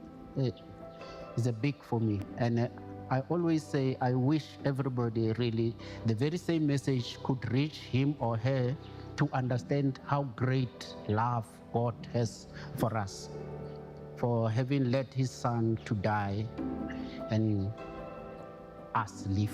is a big for me. And I always say, I wish everybody really, the very same message could reach him or her to understand how great love God has for us, for having let his son to die and us live.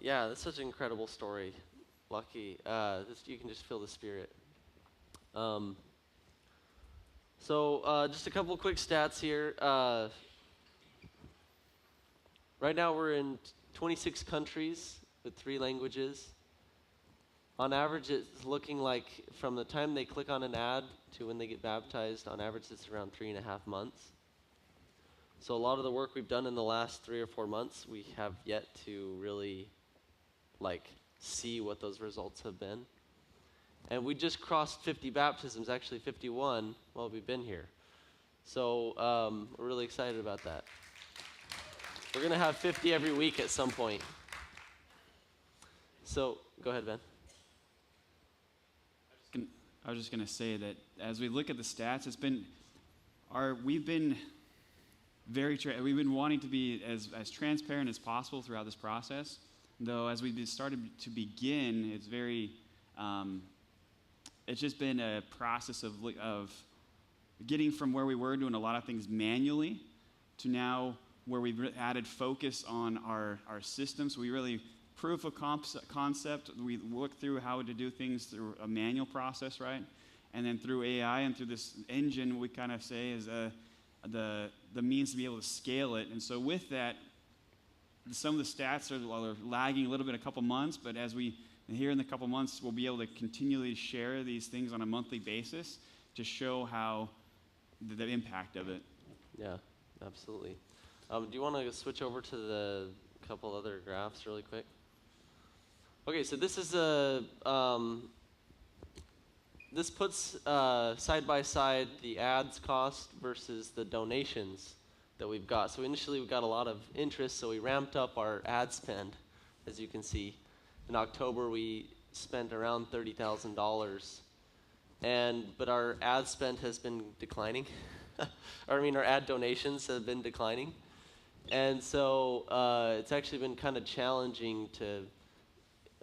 Yeah, that's such an incredible story, Lucky. You can just feel the spirit. Just a couple quick stats here. Right now we're in 26 countries with 3 languages. On average, it's looking like from the time they click on an ad to when they get baptized, on average it's around 3.5 months. So a lot of the work we've done in the last 3 or 4 months, we have yet to really see what those results have been. And we just crossed 50 baptisms, actually 51, while we've been here. So we're really excited about that. We're going to have 50 every week at some point. So go ahead, Ben.
I was just going to say that as we look at the stats, we've been we've been wanting to be as transparent as possible throughout this process. Though as we started to begin, it's very, it's just been a process of getting from where we were doing a lot of things manually to now where we've added focus on our system. So we really proof of concept. We look through how to do things through a manual process, right? And then through AI and through this engine, we kind of say is the means to be able to scale it. And so with that, some of the stats are lagging a little bit, a couple months, but as we, here in the couple months, we'll be able to continually share these things on a monthly basis to show how the impact of it.
Yeah, absolutely. Do you want to switch over to the couple other graphs really quick? Okay, so this is this puts side by side the ads cost versus the donations that we've got. So initially we got a lot of interest, so we ramped up our ad spend, as you can see. In October we spent around $30,000, but our ad spend has been declining. Or I mean, our ad donations have been declining, and so it's actually been kind of challenging to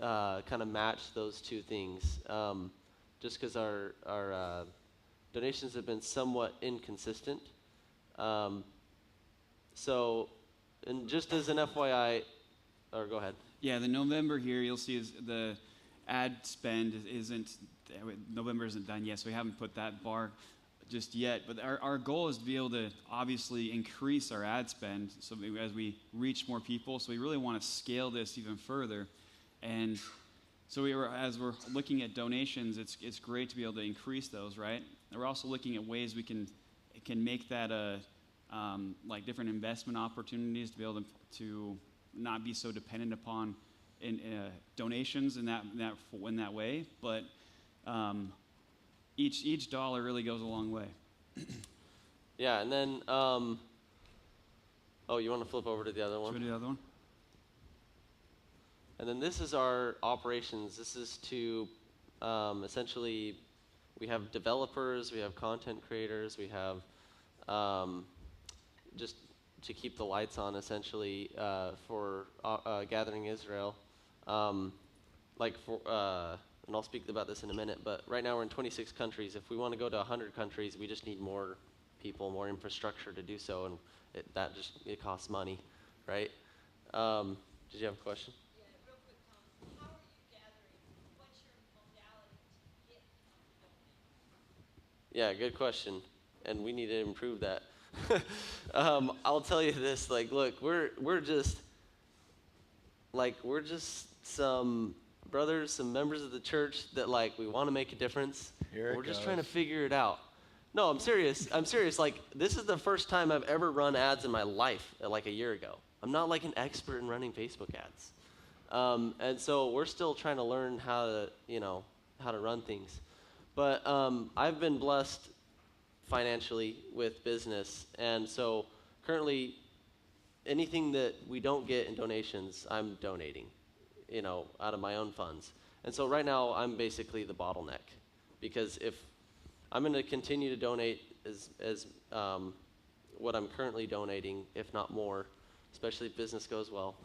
kind of match those two things, just because our donations have been somewhat inconsistent. So, and just as an FYI, or go ahead.
Yeah, the November here, you'll see is the ad spend November isn't done yet, so we haven't put that bar just yet. But our goal is to be able to obviously increase our ad spend so as we reach more people. So we really want to scale this even further. And so as we're looking at donations, it's great to be able to increase those, right? And we're also looking at ways we can make that like different investment opportunities to be able to not be so dependent upon donations in that way, but each dollar really goes a long way.
Yeah, and then oh, you want to flip over to the other one?
Should we do the other one?
And then this is our operations. This is to essentially, we have developers, we have content creators, we have just to keep the lights on, essentially, for Gathering Israel. And I'll speak about this in a minute, but right now we're in 26 countries. If we want to go to 100 countries, we just need more people, more infrastructure to do so, and it costs money, right? Did you have a question?
Yeah, real quick, Tom. How are you gathering? What's your modality to get people to donate?
Yeah, good question, and we need to improve that. I'll tell you this, look, we're just some brothers, some members of the church that we want to make a difference. We're just trying to figure it out. No, I'm serious. This is the first time I've ever run ads in my life, a year ago. I'm not an expert in running Facebook ads. And so we're still trying to learn how to run things. But I've been blessed financially with business, and so currently anything that we don't get in donations, I'm donating, out of my own funds. And so right now I'm basically the bottleneck, because if I'm going to continue to donate as what I'm currently donating, if not more, especially if business goes well.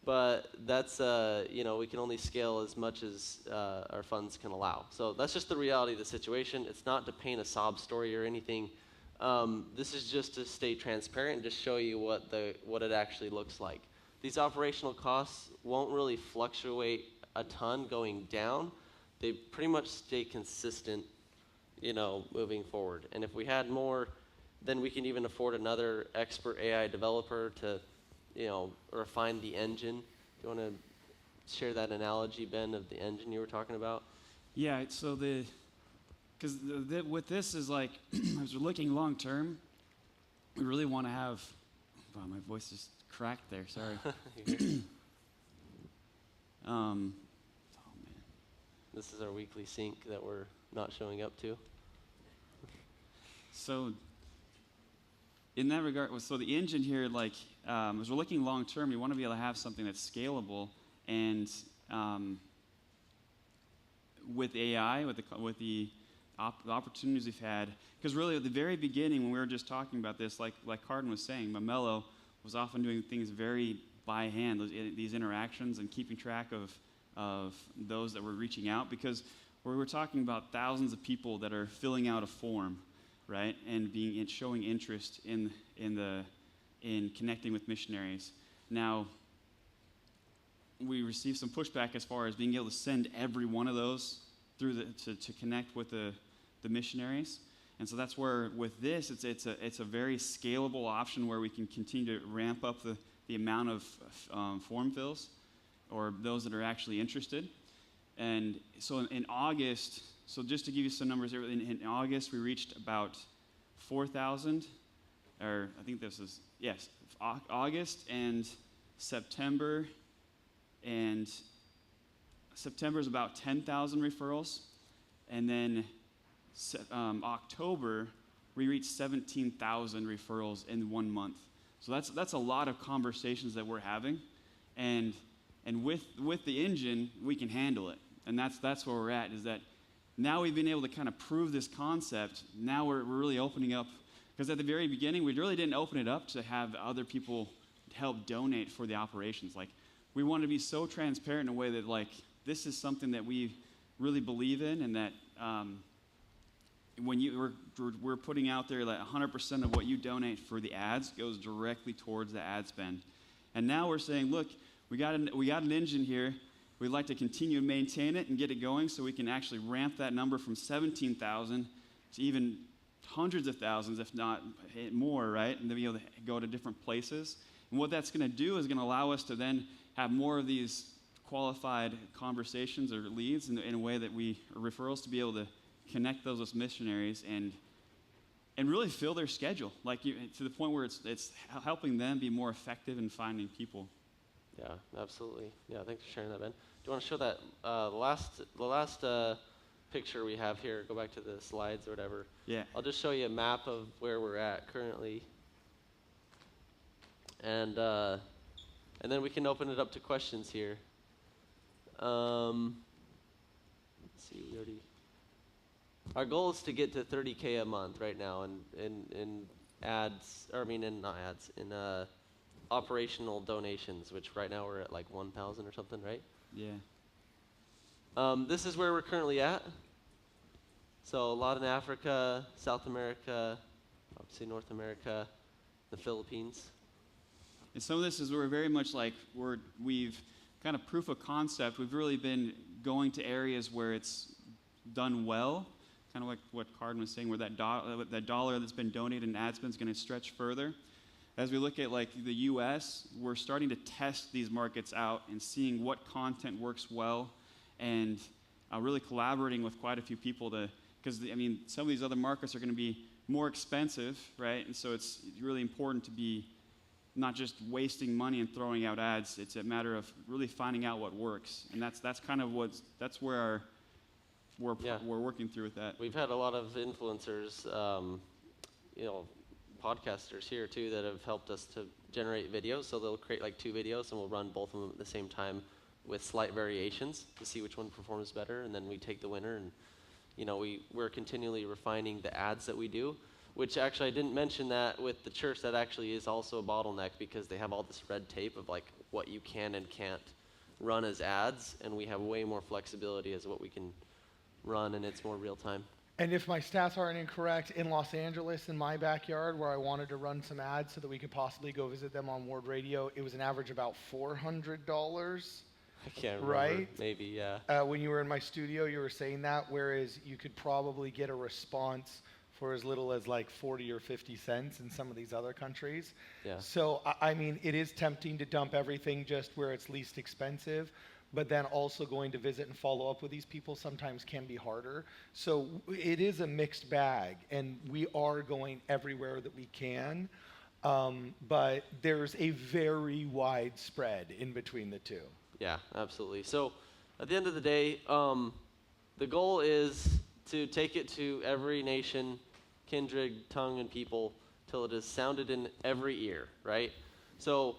But that's, we can only scale as much as our funds can allow. So that's just the reality of the situation. It's not to paint a sob story or anything. This is just to stay transparent and just show you what it actually looks like. These operational costs won't really fluctuate a ton going down. They pretty much stay consistent, moving forward. And if we had more, then we can even afford another expert AI developer to refine the engine. Do you want to share that analogy, Ben, of the engine you were talking about?
Yeah, so because with this is as we're looking long term, we really want to have, wow, my voice just cracked there, sorry. Oh man.
This is our weekly sync that we're not showing up to.
So in that regard, so the engine here, as we're looking long term, we want to be able to have something that's scalable, and with AI, with the the opportunities we've had. Because really, at the very beginning, when we were just talking about this, like Carden was saying, Mamelo was often doing things very by hand, these interactions and keeping track of those that were reaching out, because we were talking about thousands of people that are filling out a form, right, and showing interest in connecting with missionaries. Now, we received some pushback as far as being able to send every one of those through to connect with the missionaries. And so that's where, with this, it's a very scalable option where we can continue to ramp up the amount of form fills, or those that are actually interested. And so in August, so just to give you some numbers, in August we reached about 4,000, or I think this is, yes, August and September, and September is about 10,000 referrals, and then October we reached 17,000 referrals in 1 month. So that's a lot of conversations that we're having, and with the engine we can handle it, and that's where we're at. Is that now we've been able to kind of prove this concept. Now we're really opening up, because at the very beginning we really didn't open it up to have other people help donate for the operations. Like, we wanted to be so transparent in a way that, like, this is something that we really believe in, and that when we're putting out there that 100% of what you donate for the ads goes directly towards the ad spend. And now we're saying, look, we got an engine here. We'd like to continue to maintain it and get it going so we can actually ramp that number from 17,000 to even hundreds of thousands, if not more, right? And then be able to go to different places. And what that's going to do is going to allow us to then have more of these qualified conversations or leads in a way that referrals, to be able to connect those with missionaries and really fill their schedule, to the point where it's helping them be more effective in finding people.
Yeah, absolutely. Yeah, thanks for sharing that, Ben. Do you want to show that the last picture we have here? Go back to the slides or whatever.
Yeah.
I'll just show you a map of where we're at currently, and then we can open it up to questions here. Let's see, our goal is to get to 30K a month right now in ads, or I mean, not ads, in operational donations, which right now we're at like 1,000 or something, right?
Yeah.
This is where we're currently at. So a lot in Africa, South America, obviously North America, the Philippines.
And some of this is we're very much like we've kind of proof of concept. We've really been going to areas where it's done well, kind of like what Carden was saying, where that dollar that's been donated in ad spend is going to stretch further. As we look at like the U.S., we're starting to test these markets out and seeing what content works well, and really collaborating with quite a few people because some of these other markets are going to be more expensive, right? And so it's really important to be not just wasting money and throwing out ads. It's a matter of really finding out what works, and that's kind of where we're working through with that.
We've had a lot of influencers, podcasters here too, that have helped us to generate videos. So they'll create like 2 videos, and we'll run both of them at the same time with slight variations to see which one performs better, and then we take the winner. And we're continually refining the ads that we do, which actually I didn't mention that with the church. That actually is also a bottleneck, because they have all this red tape of like what you can and can't run as ads, and we have way more flexibility as what we can run, and it's more real time.
And if my stats aren't incorrect, in Los Angeles, in my backyard, where I wanted to run some ads so that we could possibly go visit them on Ward Radio, it was an average about $400.
I can't remember.
Right?
Maybe, yeah.
When you were in my studio, you were saying that, whereas you could probably get a response for as little as like 40 or 50 cents in some of these other countries.
Yeah.
So, I mean, it is tempting to dump everything just where it's least expensive, but then also going to visit and follow up with these people sometimes can be harder. So it is a mixed bag, and we are going everywhere that we can, but there's a very wide spread in between the two.
Yeah, absolutely. So at the end of the day, the goal is to take it to every nation, kindred, tongue, and people till it is sounded in every ear, right? So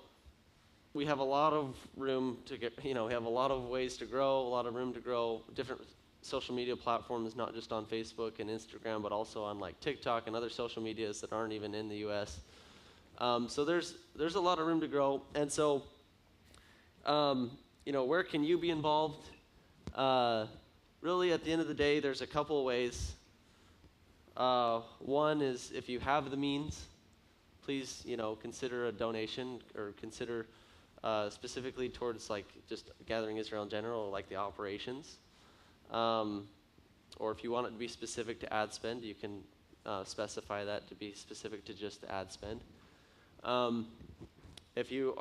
we have a lot of room to get, we have a lot of ways to grow, a lot of room to grow, different social media platforms, not just on Facebook and Instagram, but also on like TikTok and other social medias that aren't even in the U.S. So there's a lot of room to grow. And so, where can you be involved? Really, at the end of the day, there's a couple of ways. One is if you have the means, please, consider a donation or consider specifically towards like just Gathering Israel in general, like the operations. Or if you want it to be specific to ad spend, you can specify that to be specific to just the ad spend. If you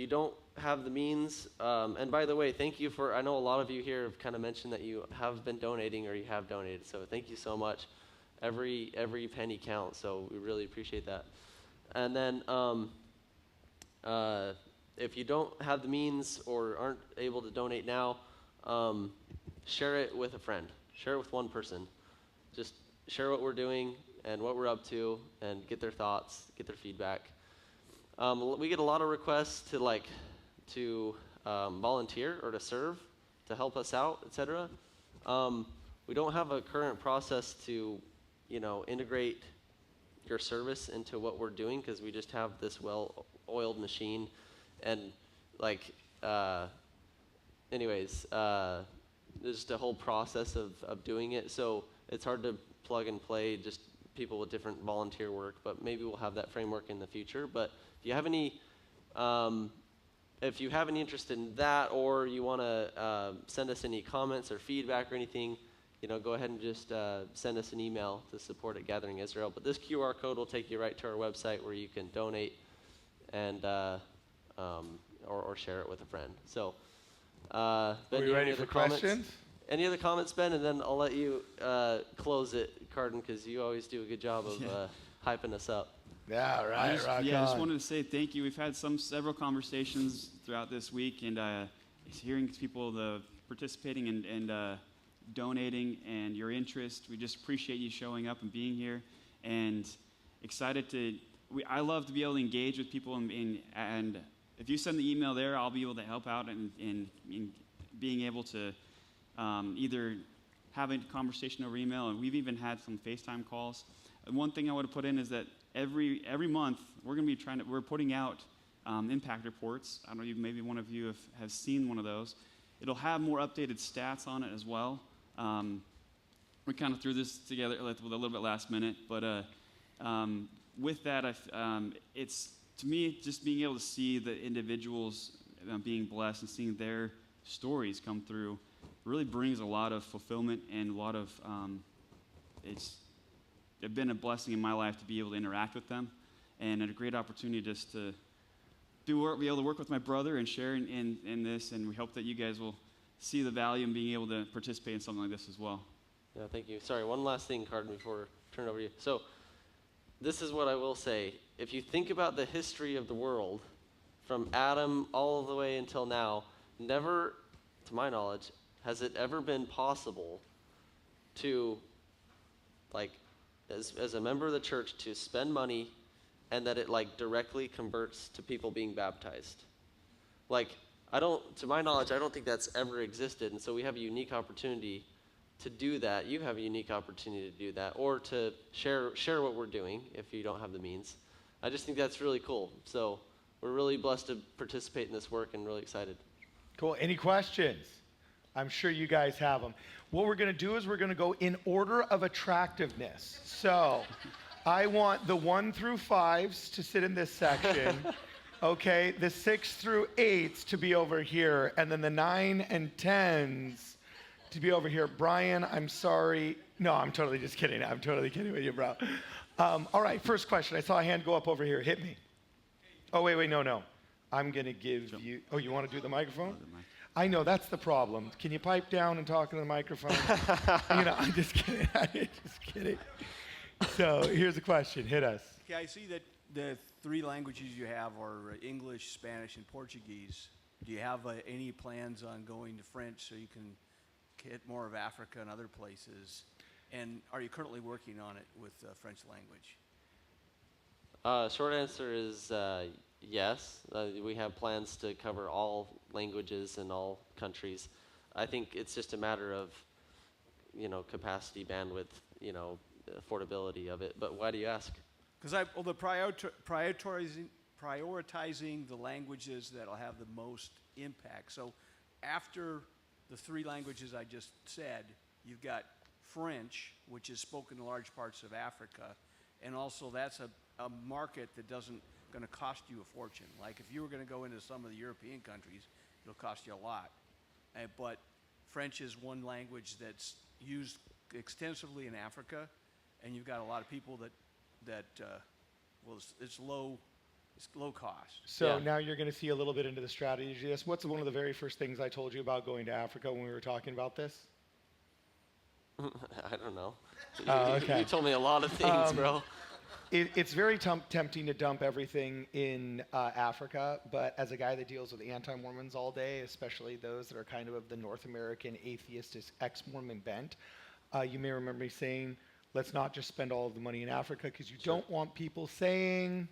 don't have the means, and by the way, thank you I know a lot of you here have kind of mentioned that you have been donating or you have donated, so thank you so much. Every penny counts, so we really appreciate that. And then if you don't have the means or aren't able to donate now, share it with a friend. Share it with one person. Just share what we're doing and what we're up to and get their thoughts, get their feedback. We get a lot of requests to volunteer or to serve, to help us out, etc. We don't have a current process to, integrate your service into what we're doing because we just have this well-oiled machine, and there's just a whole process of doing it. So it's hard to plug and play just people with different volunteer work, but maybe we'll have that framework in the future. But if you have any interest in that, or you want to send us any comments or feedback or anything, go ahead and just send us an email to support@Gathering Israel. But this QR code will take you right to our website where you can donate and or share it with a friend. So, Ben,
Are we
you have
ready
any
for
other comments?
questions?
Any other comments, Ben? And then I'll let you close it, Cardin, because you always do a good job of hyping us up.
Yeah, right.
I just,
rock
I just
on.
wanted to say thank you. We've had several conversations throughout this week, and hearing people participating and donating and your interest. We just appreciate you showing up and being here, and excited to. I love to be able to engage with people, and if you send the email there, I'll be able to help out in being able to either have a conversation over email, and we've even had some FaceTime calls. And one thing I want to put in is that every month we're going to be we're putting out impact reports. I don't know, maybe one of you have seen one of those. It'll have more updated stats on it as well. We kind of threw this together with a little bit last minute, but with that, it's, to me, just being able to see the individuals being blessed and seeing their stories come through really brings a lot of fulfillment and a lot of, it's been a blessing in my life to be able to interact with them, and a great opportunity just to be able to work with my brother and share in this, and we hope that you guys will see the value in being able to participate in something like this as well.
Yeah, thank you. Sorry, one last thing, Cardin, before I turn it over to you. So this is what I will say. If you think about the history of the world, from Adam all the way until now, never, to my knowledge, has it ever been possible to, as a member of the church, to spend money and that it directly converts to people being baptized. To my knowledge, I don't think that's ever existed, and so we have a unique opportunity to do that. You have a unique opportunity to do that, or to share what we're doing if you don't have the means. I just think that's really cool. So we're really blessed to participate in this work and really excited.
Cool. Any questions? I'm sure you guys have them. What we're going to do is we're going to go in order of attractiveness. So I want the 1 through 5s to sit in this section. Okay, the 6 through 8s to be over here, and then the 9 and 10s to be over here. Brian, I'm sorry. No, I'm totally just kidding. I'm totally kidding with you, bro. All right, first question. I saw a hand go up over here. Hit me. Oh, wait, no. I'm going to give you. Oh, you want to do the microphone? I know, that's the problem. Can you pipe down and talk into the microphone? I'm just kidding. I'm just kidding. So here's the question. Hit us.
Okay, I see that the 3 languages you have are English, Spanish, and Portuguese. Do you have any plans on going to French so you can hit more of Africa and other places? And are you currently working on it with French language?
Short answer is yes. We have plans to cover all languages in all countries. I think it's just a matter of capacity, bandwidth, affordability of it. But why do you ask?
Because the prioritizing the languages that'll have the most impact. So after the 3 languages I just said, you've got French, which is spoken in large parts of Africa, and also that's a market that doesn't going to cost you a fortune. Like if you were going to go into some of the European countries, it'll cost you a lot. But French is one language that's used extensively in Africa, and you've got a lot of people that it's low cost.
So
Yeah.
now you're going to see a little bit into the strategy of this. What's one of the very first things I told you about going to Africa when we were talking about this?
I don't know.
Okay.
You told me a lot of things, bro.
It's very tempting to dump everything in Africa, but as a guy that deals with anti-Mormons all day, especially those that are kind of the North American atheist ex-Mormon bent, you may remember me saying, let's not just spend all of the money in Africa because you don't want people saying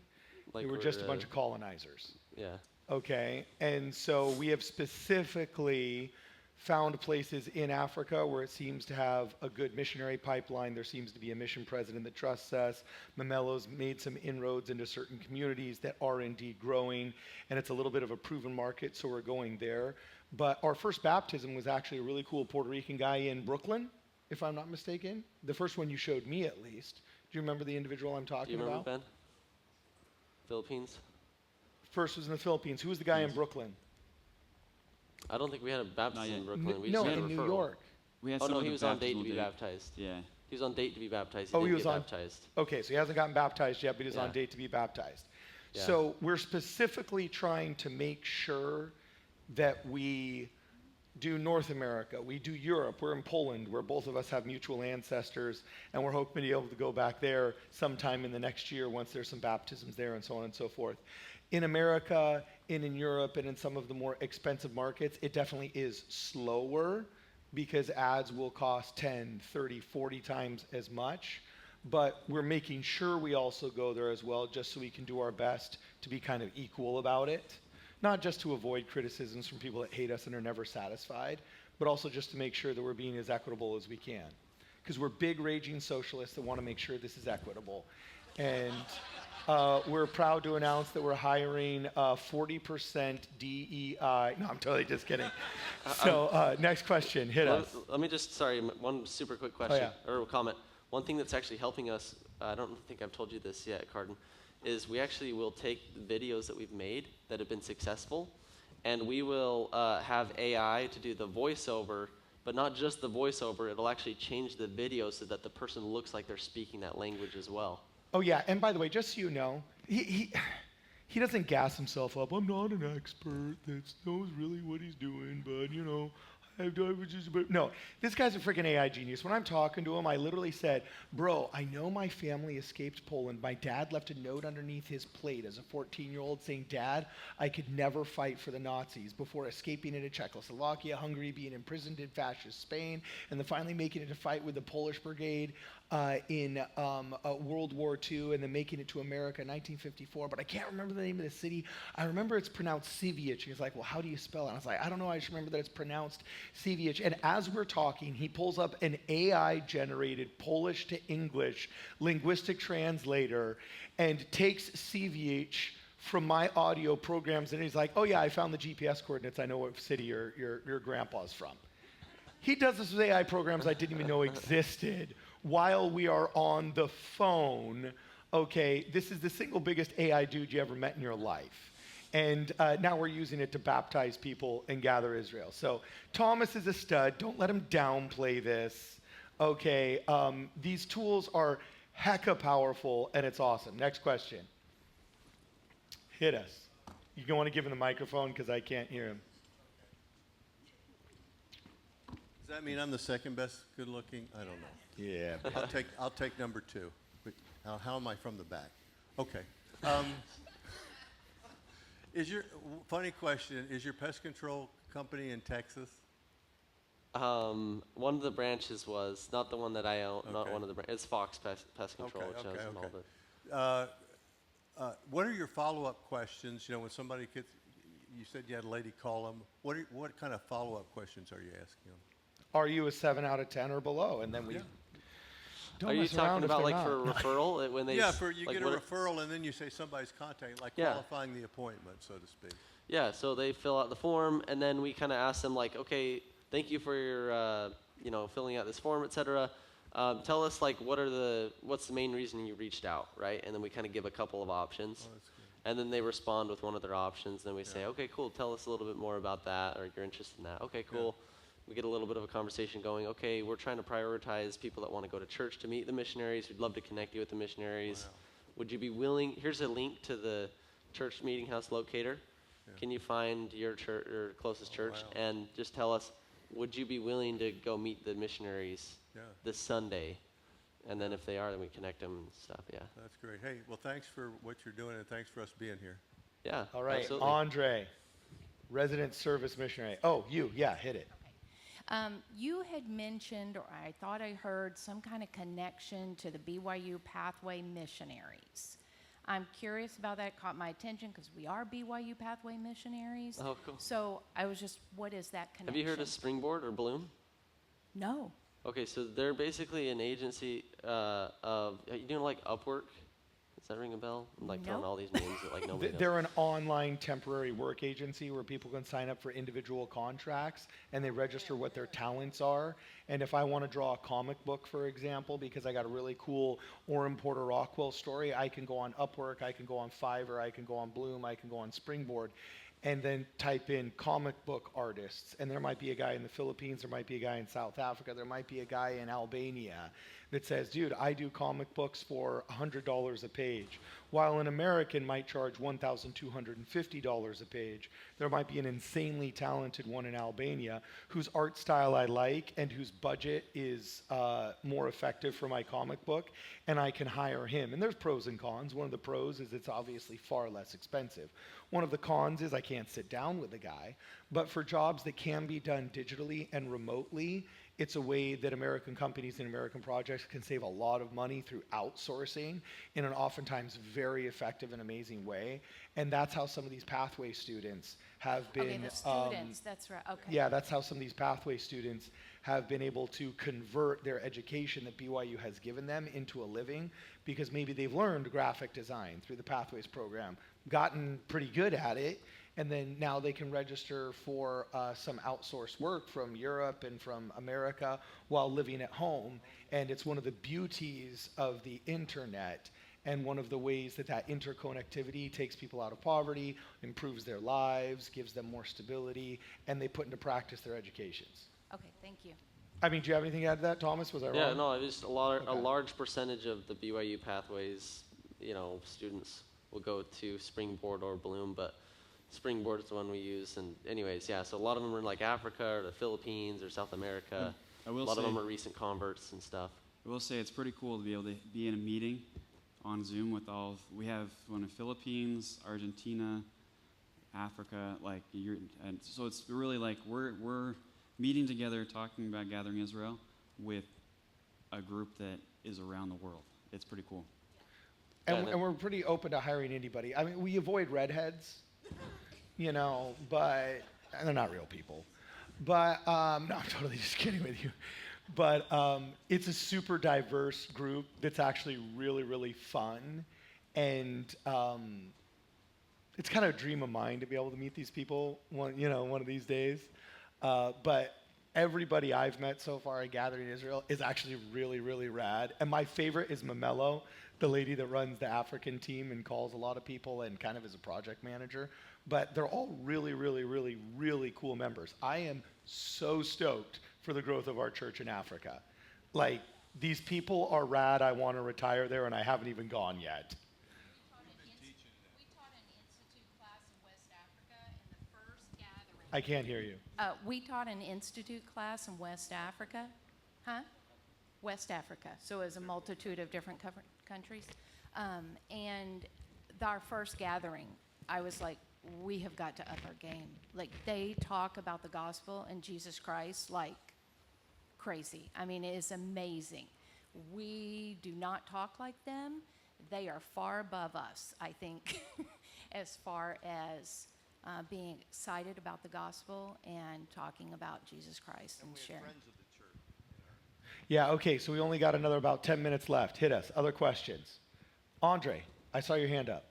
Like
we were just a bunch of colonizers.
Yeah.
Okay, and so we have specifically found places in Africa where it seems to have a good missionary pipeline. There seems to be a mission president that trusts us. Mamelo's made some inroads into certain communities that are indeed growing, and it's a little bit of a proven market, so we're going there. But our first baptism was actually a really cool Puerto Rican guy in Brooklyn, if I'm not mistaken. The first one you showed me, at least. Do you remember the individual I'm
Do
talking
you remember,
about?
Ben? Philippines?
First was in the Philippines. Who was the guy in Brooklyn?
I don't think we had a baptism
yet.
in Brooklyn. We
No,
just had a
in New
referral.
York.
We had
Oh,
some
no,
of
he
the
was on date to
baptismal
be
date.
baptized.
Yeah.
He was on date to be baptized.
Oh,
He
he
didn't
was
get
on-
baptized.
Okay, so he hasn't gotten baptized yet, but he's on
Yeah.
date to be baptized.
Yeah.
So we're specifically trying to make sure that we do North America, we do Europe, we're in Poland, where both of us have mutual ancestors, and we're hoping to be able to go back there sometime in the next year once there's some baptisms there and so on and so forth. In America, and in Europe, and in some of the more expensive markets, it definitely is slower because ads will cost 10, 30, 40 times as much. But we're making sure we also go there as well, just so we can do our best to be kind of equal about it. Not just to avoid criticisms from people that hate us and are never satisfied, but also just to make sure that we're being as equitable as we can. Because we're big raging socialists that want to make sure this is equitable. And we're proud to announce that we're hiring 40% DEI. No, I'm totally just kidding. So next question, hit us.
Let me just, sorry, one super quick question or comment. One thing that's actually helping us, I don't think I've told you this yet, Cardin, is we actually will take the videos that we've made that have been successful, and we will have AI to do the voiceover, but not just the voiceover, it'll actually change the video so that the person looks like they're speaking that language as well.
Oh yeah, and by the way, just so you know, he doesn't gas himself up. I'm not an expert that knows really what he's doing, but you know, no, this guy's a freaking AI genius. When I'm talking to him, I literally said, bro, I know my family escaped Poland. My dad left a note underneath his plate as a 14-year-old saying, Dad, I could never fight for the Nazis before escaping into Czechoslovakia, Hungary, being imprisoned in fascist Spain, and then finally making it to fight with the Polish Brigade in World War II, and then making it to America in 1954. But I can't remember the name of the city. I remember it's pronounced Siewierz. He was like, well, how do you spell it? And I was like, I don't know. I just remember that it's pronounced Siewierz. And as we're talking, he pulls up an AI-generated Polish to English linguistic translator and takes Siewierz from my audio programs, and he's like, oh yeah, I found the GPS coordinates. I know what city your grandpa's from. He does this with AI programs I didn't even know existed while we are on the phone. Okay, this is the single biggest AI dude you ever met in your life. And now we're using it to baptize people and gather Israel. So Thomas is a stud. Don't let him downplay this. Okay, these tools are hecka powerful, and it's awesome. Next question. Hit us. You don't want to give him the microphone because I can't hear him.
Does that mean I'm the second best good looking? I don't know.
Yeah.
I'll take number 2. But how am I from the back? Okay. Funny question, is your pest control company in Texas?
One of the branches was, not the one that I own, not
Okay.
one of the branches. It's Fox Pest Control,
Okay,
which
okay,
owns
okay.
all the...
What are your follow-up questions? You know, when somebody gets, you said you had a lady call them. What kind of follow-up questions are you asking them?
are you a 7 out of 10 or below? And then we don't
Are you
mess around
talking
if
about
they're
like for
not.
referral when they
Yeah,
s-
for you
like
get a
what-
referral and then you say somebody's contact, like
Yeah.
qualifying the appointment, so to speak.
Yeah, so they fill out the form, and then we kind of ask them like, okay, thank you for your, filling out this form, etc. Tell us like what's the main reason you reached out, right? And then we kind of give a couple of options, and then they respond with one of their options. Then we say, okay, cool, tell us a little bit more about that, or you're interested in that. Okay, cool. We get a little bit of a conversation going. Okay, we're trying to prioritize people that want to go to church to meet the missionaries. We'd love to connect you with the missionaries. Would you be willing? Here's a link to the church meeting house locator. Can you find your church, your closest church, and just tell us, would you be willing to go meet the missionaries this Sunday? And then if they are, then we connect them and stuff. Yeah.
That's great. Hey, well, thanks for what you're doing, and thanks for us being here.
Yeah.
All right,
Absolutely.
Andre, resident service missionary. Oh, you, yeah, hit it.
You had mentioned, or I thought I heard, some kind of connection to the BYU Pathway Missionaries. I'm curious about that. It caught my attention because we are BYU Pathway Missionaries.
Oh, cool.
So I was just, what is that connection?
Have you heard of Springboard or Bloom?
No.
Okay, so they're basically an agency of, you know, like Upwork? Does that ring a bell? I'm like throwing
Nope.
all these names that like nobody knows.
They're an online temporary work agency where people can sign up for individual contracts and they register what their talents are. And if I want to draw a comic book, for example, because I got a really cool Orem Porter Rockwell story, I can go on Upwork, I can go on Fiverr, I can go on Bloom, I can go on Springboard, and then type in comic book artists. And there might be a guy in the Philippines, there might be a guy in South Africa, there might be a guy in Albania that says, dude, I do comic books for $100 a page. While an American might charge $1,250 a page, there might be an insanely talented one in Albania whose art style I like and whose budget is more effective for my comic book, and I can hire him. And there's pros and cons. One of the pros is it's obviously far less expensive. One of the cons is I can't sit down with the guy. But for jobs that can be done digitally and remotely, it's a way that American companies and American projects can save a lot of money through outsourcing in an oftentimes very effective and amazing way. And that's how some of these pathway students have been.
Okay, the students, that's right. Okay.
Yeah, that's how some of these pathway students have been able to convert their education that BYU has given them into a living, because maybe they've learned graphic design through the Pathways program, gotten pretty good at it, and then now they can register for some outsourced work from Europe and from America while living at home. And it's one of the beauties of the internet, and one of the ways that that interconnectivity takes people out of poverty, improves their lives, gives them more stability, and they put into practice their educations.
Okay, thank you.
I mean, do you have anything to add to that, Thomas? Was I wrong?
Yeah, no, it was a
Okay.
large percentage of the BYU Pathways, students will go to Springboard or Bloom, but Springboard is the one we use. And anyways, yeah, so a lot of them are in like Africa or the Philippines or South America.
I
A
will
lot of
say-
them are recent converts and stuff.
I will say it's pretty cool to be able to be in a meeting on Zoom with we have one in Philippines, Argentina, Africa, and so it's really like we're meeting together, talking about Gathering Israel with a group that is around the world. It's pretty cool.
And,
Yeah,
and we're pretty open to hiring anybody. I mean, we avoid redheads, but and they're not real people. But no, I'm totally just kidding with you. But it's a super diverse group that's actually really, really fun. And it's kind of a dream of mine to be able to meet these people one of these days. But everybody I've met so far at Gathering Israel is actually really, really rad. And my favorite is Mamelo, the lady that runs the African team and calls a lot of people and kind of is a project manager. But they're all really, really, really, really cool members. I am so stoked for the growth of our church in Africa. Like, these people are rad. I want to retire there, and I haven't even gone yet.
We taught an institute class in West Africa, and the first gathering.
I can't hear you.
We taught an institute class in West Africa. Huh? West Africa. So it was a multitude of different countries. And our first gathering, I was like, we have got to up our game. Like, they talk about the gospel and Jesus Christ like crazy. I mean, it is amazing. We do not talk like them. They are far above us, I think, as far as being excited about the gospel and talking about Jesus Christ and sharing.
Friends of the
Yeah, okay, so we only got another about 10 minutes left. Hit us. Other questions? Andre, I saw your hand up.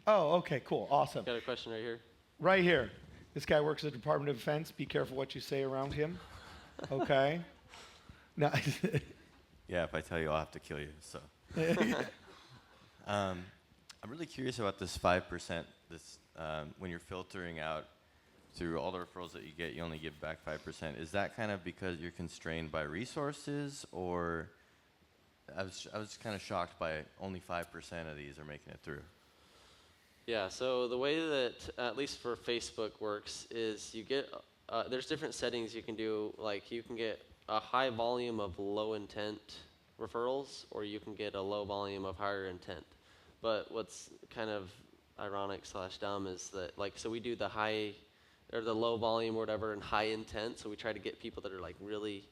Oh, okay, cool. Awesome.
Got a question right here.
Right here. This guy works at the Department of Defense. Be careful what you say around him. Okay. No.
Yeah, if I tell you, I'll have to kill you. So, I'm really curious about this 5%. This when you're filtering out through all the referrals that you get, you only give back 5%. Is that kind of because you're constrained by resources, or I was kind of shocked by only 5% of these are making it through.
Yeah, so the way that, at least for Facebook, works is you get, there's different settings you can do. Like, you can get a high volume of low intent referrals, or you can get a low volume of higher intent. But what's kind of ironic / dumb is that, like, so we do the high, or the low volume or whatever, and high intent. So we try to get people that are like really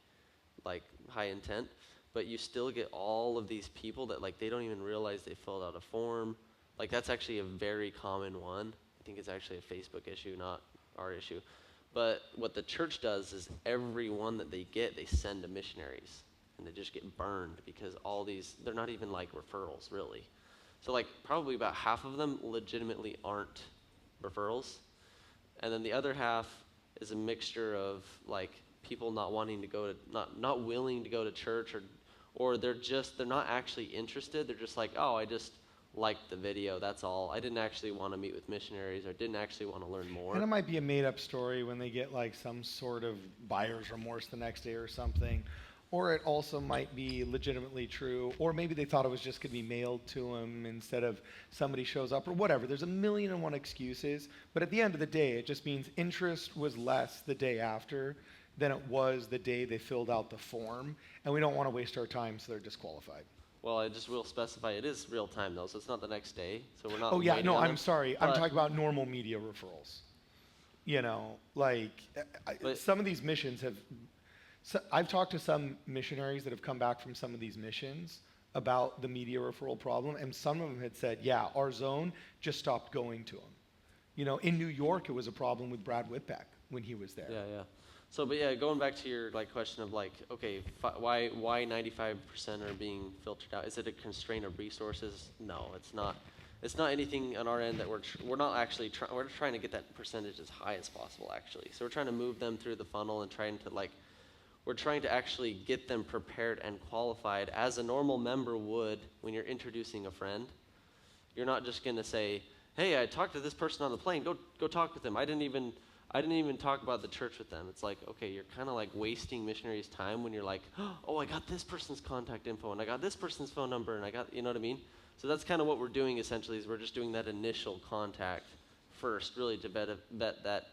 like high intent, but you still get all of these people that like they don't even realize they filled out a form. Like, that's actually a very common one. I think it's actually a Facebook issue, not our issue. But what the church does is every one that they get, they send to missionaries, and they just get burned because all these, they're not even like referrals really. So like probably about half of them legitimately aren't referrals. And then the other half is a mixture of like people not wanting to go to, not willing to go to church, or they're not actually interested. They're just like, oh, I just liked the video, that's all. I didn't actually want to meet with missionaries, or didn't actually want to learn more.
And it might be a made-up story when they get like some sort of buyer's remorse the next day or something. Or it also might be legitimately true. Or maybe they thought it was just going to be mailed to them instead of somebody shows up, or whatever. There's a million and one excuses. But at the end of the day, it just means interest was less the day after than it was the day they filled out the form. And we don't want to waste our time, so they're disqualified.
Well, I just will specify it is real time though, so it's not the next day. So we're not.
Oh yeah,
waiting
no,
on
I'm
them.
sorry. I'm
But-
talking about normal media referrals. You know, like
But-
some of these missions have. I've talked to some missionaries that have come back from some of these missions about the media referral problem, and some of them had said, "Yeah, our zone just stopped going to them." You know, in New York, it was a problem with Brad Whitbeck when he was there.
Yeah. So, but yeah, going back to your like question of like, okay, why 95% are being filtered out? Is it a constraint of resources? No, it's not. It's not anything on our end that we're not actually we're trying to get that percentage as high as possible actually. So we're trying to move them through the funnel and trying to like, we're trying to actually get them prepared and qualified as a normal member would when you're introducing a friend. You're not just going to say, hey, I talked to this person on the plane. Go talk with them. I didn't even talk about the church with them. It's like, okay, you're kind of like wasting missionaries' time when you're like, oh, I got this person's contact info, and I got this person's phone number, and I got, you know what I mean? So that's kind of what we're doing essentially, is we're just doing that initial contact first, really to vet that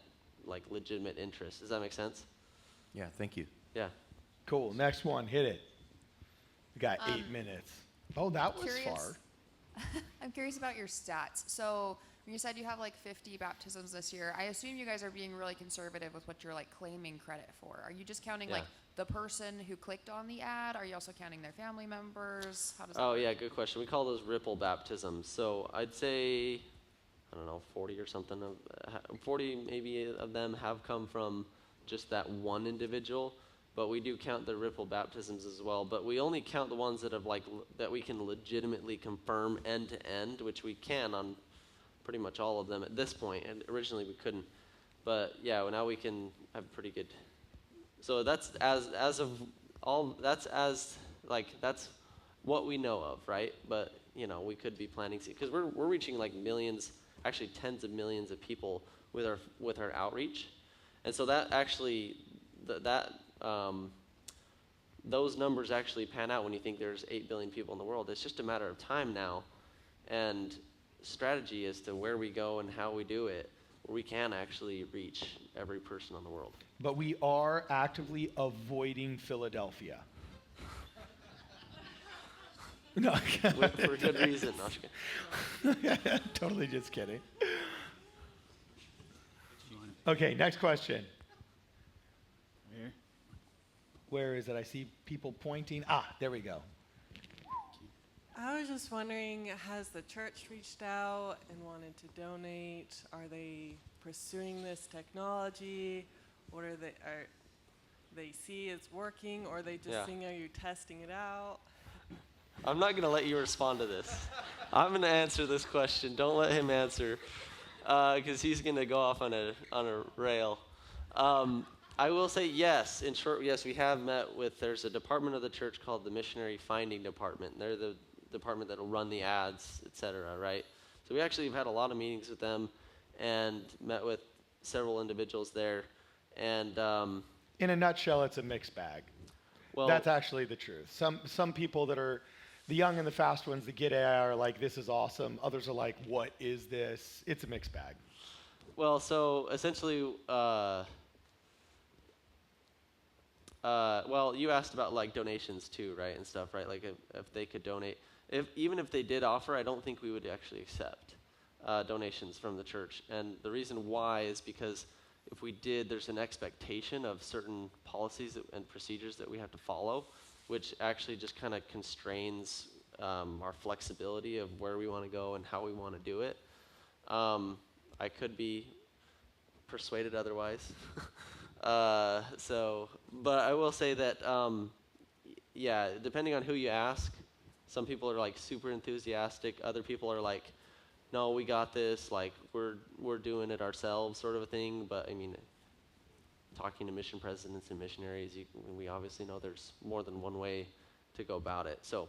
like legitimate interest. Does that make sense?
Yeah, thank you.
Yeah.
Cool. Next one, hit it. We got 8 minutes. Oh, that was
Curious.
far.
I'm curious about your stats. So when you said you have like 50 baptisms this year, I assume you guys are being really conservative with what you're like claiming credit for. Are you just counting like the person who clicked on the ad? Are you also counting their family members? How does that work?
Yeah, good question. We call those ripple baptisms. So I'd say, I don't know, 40 or something of 40 maybe of them have come from just that one individual. But we do count the ripple baptisms as well. But we only count the ones that have like that we can legitimately confirm end to end, which we can on pretty much all of them at this point. And originally we couldn't. But yeah, well, now we can have pretty good. So that's as of all. That's what we know of, right? But you know, we could be planting because we're reaching like millions, actually tens of millions of people with our outreach, and so that actually those numbers actually pan out when you think there's 8 billion people in the world. It's just a matter of time now, and strategy as to where we go and how we do it, where we can actually reach every person in the world.
But we are actively avoiding Philadelphia. No,
For good reason. No, I'm just kidding.
totally just kidding. Okay, next question.
Here.
Where is it? I see people pointing. There we go.
I was just wondering, has the church reached out and wanted to donate? Are they pursuing this technology? What are they? they see it's working, or they just
Yeah.
think, are you testing it out?
I'm not going to let you respond to this. I'm going to answer this question. Don't let him answer, because he's going to go off on a rail. I will say yes. In short, yes, we have met with. There's a department of the church called the Missionary Finding Department. They're the department that'll run the ads, etc. Right? So we actually have had a lot of meetings with them, and met with several individuals there, and
In a nutshell, it's a mixed bag.
well,
That's actually the truth. Some people that are the young and the fast ones that get AI are like, this is awesome. Others are like, what is this? It's a mixed bag.
well, so essentially, well, you asked about like donations too, right, and stuff, right? Like if they could donate, even if they did offer, I don't think we would actually accept donations from the church. And the reason why is because if we did, there's an expectation of certain policies and procedures that we have to follow, which actually just kind of constrains our flexibility of where we want to go and how we want to do it. I could be persuaded otherwise. But I will say that, yeah, depending on who you ask, some people are like super enthusiastic. Other people are like, no, we got this. Like we're doing it ourselves, sort of a thing. But I mean, talking to mission presidents and missionaries, we obviously know there's more than one way to go about it. So,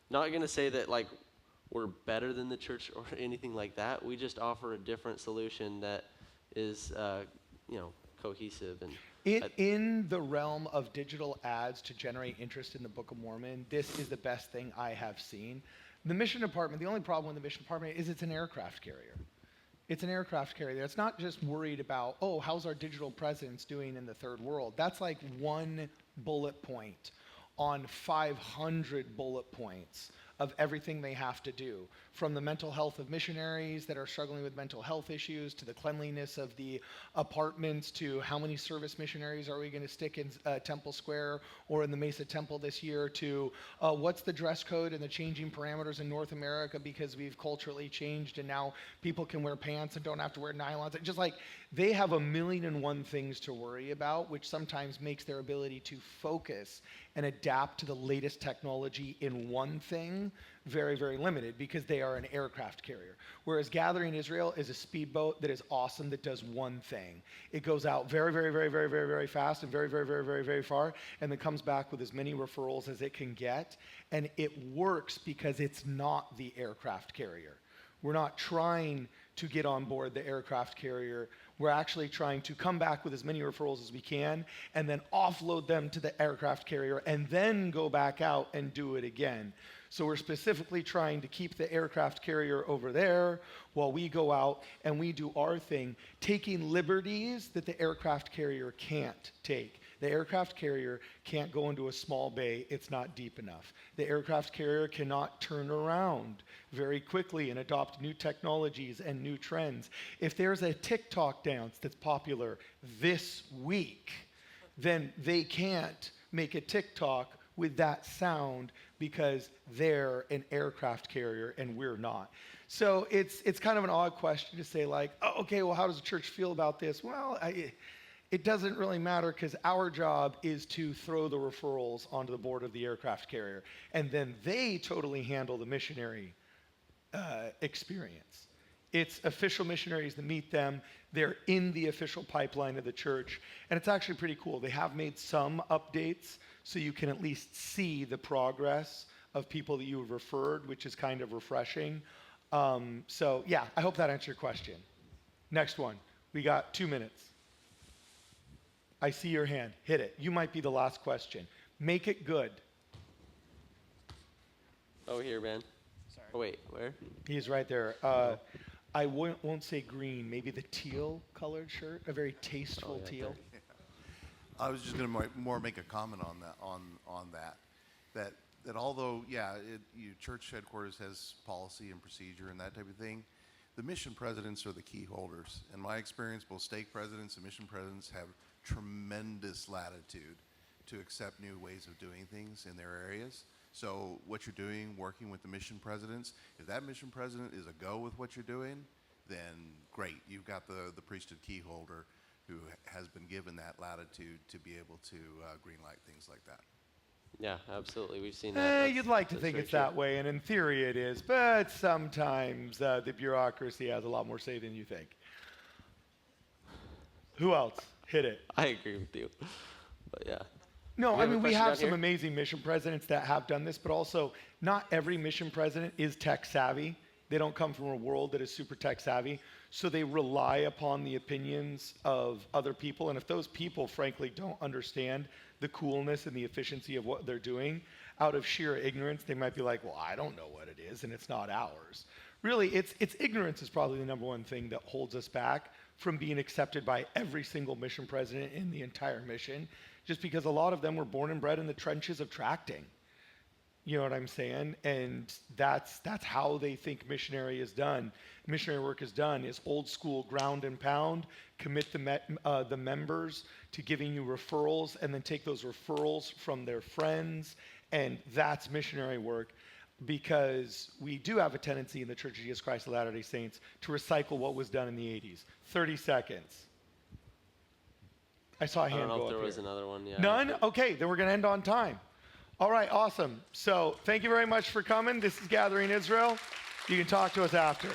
not gonna say that like we're better than the church or anything like that. We just offer a different solution that is, cohesive and.
In the realm of digital ads to generate interest in the Book of Mormon, this is the best thing I have seen. The mission department, the only problem with the mission department is it's an aircraft carrier. It's an aircraft carrier. It's not just worried about, oh, how's our digital presence doing in the third world? That's like one bullet point on 500 bullet points of everything they have to do, from the mental health of missionaries that are struggling with mental health issues, to the cleanliness of the apartments, to how many service missionaries are we going to stick in Temple Square or in the Mesa Temple this year, to what's the dress code and the changing parameters in North America because we've culturally changed and now people can wear pants and don't have to wear nylons. Just like they have 1,000,001 things to worry about, which sometimes makes their ability to focus and adapt to the latest technology in one thing very, very limited because they are an aircraft carrier. Whereas Gathering Israel is a speedboat that is awesome, that does one thing. It goes out very, very, very, very, very, very fast and very, very, very, very, very far, and then comes back with as many referrals as it can get. And it works because it's not the aircraft carrier. We're not trying to get on board the aircraft carrier. We're actually trying to come back with as many referrals as we can and then offload them to the aircraft carrier and then go back out and do it again. So we're specifically trying to keep the aircraft carrier over there while we go out and we do our thing, taking liberties that the aircraft carrier can't take. The aircraft carrier can't go into a small bay. It's not deep enough. The aircraft carrier cannot turn around very quickly and adopt new technologies and new trends. If there's a TikTok dance that's popular this week, then they can't make a TikTok with that sound because they're an aircraft carrier and we're not. So it's kind of an odd question to say like, oh, okay, well, how does the church feel about this? Well, it doesn't really matter because our job is to throw the referrals onto the board of the aircraft carrier. And then they totally handle the missionary experience. It's official missionaries that meet them. They're in the official pipeline of the church. And it's actually pretty cool. They have made some updates so you can at least see the progress of people that you have referred, which is kind of refreshing. So yeah, I hope that answered your question. Next one. We got 2 minutes. I see your hand. Hit it. You might be the last question. Make it good.
Oh, here, man. Sorry. Oh, wait, where?
He's right there. I won't say green, maybe the teal colored shirt, a very tasteful teal.
I was just going to more make a comment on that, that although, yeah, church headquarters has policy and procedure and that type of thing, the mission presidents are the key holders. In my experience, both stake presidents and mission presidents have tremendous latitude to accept new ways of doing things in their areas. So what you're doing, working with the mission presidents, if that mission president is a go with what you're doing, then great. You've got the priesthood key holder who has been given that latitude to be able to greenlight things like that.
Yeah, absolutely. We've seen that. That's-
You'd like to
that's
think
very
it's
true.
that way, and in theory it is, but sometimes the bureaucracy has a lot more say than you think. Who else? Hit it.
I agree with you. But yeah.
No,
We
I
have a
mean, we
question
have
down
some
here.
amazing mission presidents that have done this, but also not every mission president is tech savvy. They don't come from a world that is super tech savvy. So they rely upon the opinions of other people. And if those people, frankly, don't understand the coolness and the efficiency of what they're doing, out of sheer ignorance, they might be like, well, I don't know what it is, and it's not ours. Really, it's ignorance is probably the number one thing that holds us back from being accepted by every single mission president in the entire mission, just because a lot of them were born and bred in the trenches of tracting. You know what I'm saying? And that's how they think missionary is done. Missionary work is done is old school ground and pound, commit the members to giving you referrals, and then take those referrals from their friends, and that's missionary work. Because we do have a tendency in the Church of Jesus Christ of Latter-day Saints to recycle what was done in the 80s. 30 seconds. I saw a
I
hand
don't know
go
if
up
there
here.
was another one. Yeah.
None? Okay, then we're going to end on time. All right, awesome. So thank you very much for coming. This is Gathering Israel. You can talk to us after.